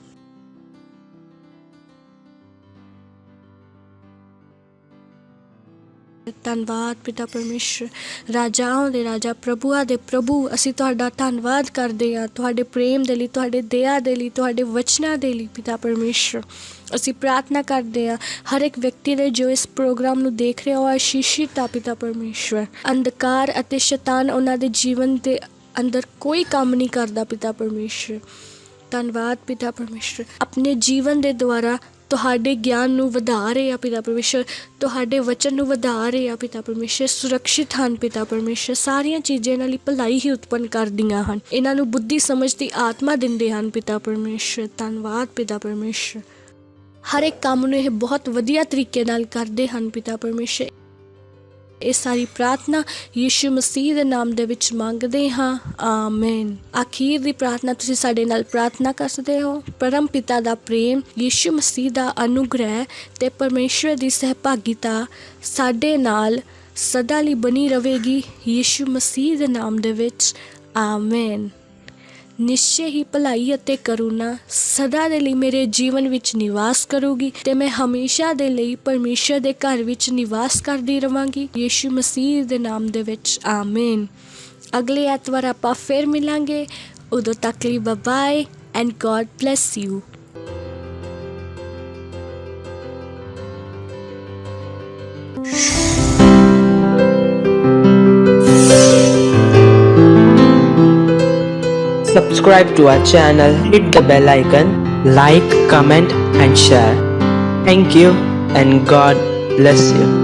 ਧੰਨਵਾਦ ਪਿਤਾ ਪਰਮੇਸ਼ਰ, ਰਾਜਾਵਾਂ ਦੇ ਰਾਜਾ, ਪ੍ਰਭੂਆਂ ਦੇ ਪ੍ਰਭੂ। ਅਸੀਂ ਤੁਹਾਡਾ ਧੰਨਵਾਦ ਕਰਦੇ ਹਾਂ ਤੁਹਾਡੇ ਪ੍ਰੇਮ ਦੇ ਲਈ, ਤੁਹਾਡੇ ਦਇਆ ਦੇ ਲਈ, ਤੁਹਾਡੇ ਵਚਨਾਂ ਦੇ ਲਈ ਪਿਤਾ ਪਰਮੇਸ਼ਰ। ਅਸੀਂ ਪ੍ਰਾਰਥਨਾ ਕਰਦੇ ਹਾਂ ਹਰ ਇੱਕ ਵਿਅਕਤੀ ਦੇ ਜੋ ਇਸ ਪ੍ਰੋਗਰਾਮ ਨੂੰ ਦੇਖ ਰਿਹਾ, ਉਹ ਆਸ਼ੀਸ਼ਿਤ ਆ ਪਿਤਾ ਪਰਮੇਸ਼ਰ। ਅੰਧਕਾਰ ਅਤੇ ਸ਼ੈਤਾਨ ਉਹਨਾਂ ਦੇ ਜੀਵਨ ਦੇ ਅੰਦਰ ਕੋਈ ਕੰਮ ਨਹੀਂ ਕਰਦਾ ਪਿਤਾ ਪਰਮੇਸ਼ਰ। ਧੰਨਵਾਦ ਪਿਤਾ ਪਰਮੇਸ਼ਰ। ਆਪਣੇ ਜੀਵਨ ਦੇ ਦੁਆਰਾ ਤੁਹਾਡੇ ਗਿਆਨ ਨੂੰ ਵਧਾ ਰਹੇ ਆ ਪਿਤਾ ਪਰਮੇਸ਼ਰ, ਤੁਹਾਡੇ ਵਚਨ ਨੂੰ ਵਧਾ ਰਹੇ ਆ ਪਿਤਾ ਪਰਮੇਸ਼ਰ। ਸੁਰੱਖਿਅਤ ਹਨ ਪਿਤਾ ਪਰਮੇਸ਼ਰ। ਸਾਰੀਆਂ ਚੀਜ਼ਾਂ ਇਹਨਾਂ ਲਈ ਭਲਾਈ ਹੀ ਉਤਪੰਨ ਕਰਦੀਆਂ ਹਨ। ਇਹਨਾਂ ਨੂੰ ਬੁੱਧੀ ਸਮਝ ਦੀ ਆਤਮਾ ਦਿੰਦੇ ਹਨ ਪਿਤਾ ਪਰਮੇਸ਼ਰ। ਧੰਨਵਾਦ ਪਿਤਾ ਪਰਮੇਸ਼ਰ। ਹਰ ਇੱਕ ਕੰਮ ਨੂੰ ਇਹ ਬਹੁਤ ਵਧੀਆ ਤਰੀਕੇ ਨਾਲ ਕਰਦੇ ਹਨ ਪਿਤਾ ਪਰਮੇਸ਼ਰ। ਇਹ ਸਾਰੀ ਪ੍ਰਾਰਥਨਾ ਯੀਸ਼ੂ ਮਸੀਹ ਦੇ ਨਾਮ ਦੇ ਵਿੱਚ ਮੰਗਦੇ ਹਾਂ, ਆਮੇਨ। ਅਖੀਰ ਦੀ ਪ੍ਰਾਰਥਨਾ ਤੁਸੀਂ ਸਾਡੇ ਨਾਲ ਪ੍ਰਾਰਥਨਾ ਕਰ ਸਕਦੇ ਹੋ। ਪਰਮ ਪਿਤਾ ਦਾ ਪ੍ਰੇਮ, ਯੀਸ਼ੂ ਮਸੀਹ ਦਾ ਅਨੁਗ੍ਰਹਿ ਤੇ ਪਰਮੇਸ਼ਰ ਦੀ ਸਹਿਭਾਗਿਤਾ ਸਾਡੇ ਨਾਲ ਸਦਾ ਲਈ ਬਣੀ ਰਹੇਗੀ ਯੀਸ਼ੂ ਮਸੀਹ ਦੇ ਨਾਮ ਦੇ ਵਿੱਚ, ਆਮੇਨ। ਨਿਸ਼ਚੈ ਹੀ ਭਲਾਈ ਅਤੇ ਕਰੁਣਾ ਸਦਾ ਦੇ ਲਈ ਮੇਰੇ ਜੀਵਨ ਵਿੱਚ ਨਿਵਾਸ ਕਰੂਗੀ ਤੇ ਮੈਂ ਹਮੇਸ਼ਾ ਦੇ ਲਈ ਪਰਮੇਸ਼ਰ ਦੇ ਘਰ ਵਿੱਚ ਨਿਵਾਸ ਕਰਦੀ ਰਵਾਂਗੀ ਯੀਸ਼ੂ ਮਸੀਹ ਦੇ ਨਾਮ ਦੇ ਵਿੱਚ, ਆਮੇਨ। ਅਗਲੇ ਐਤਵਾਰ ਆਪਾਂ ਫਿਰ ਮਿਲਾਂਗੇ। ਉਦੋਂ ਤੱਕ ਲਈ bye and God bless you. Subscribe to our channel, hit the bell icon, like, comment and share. Thank you and God bless you.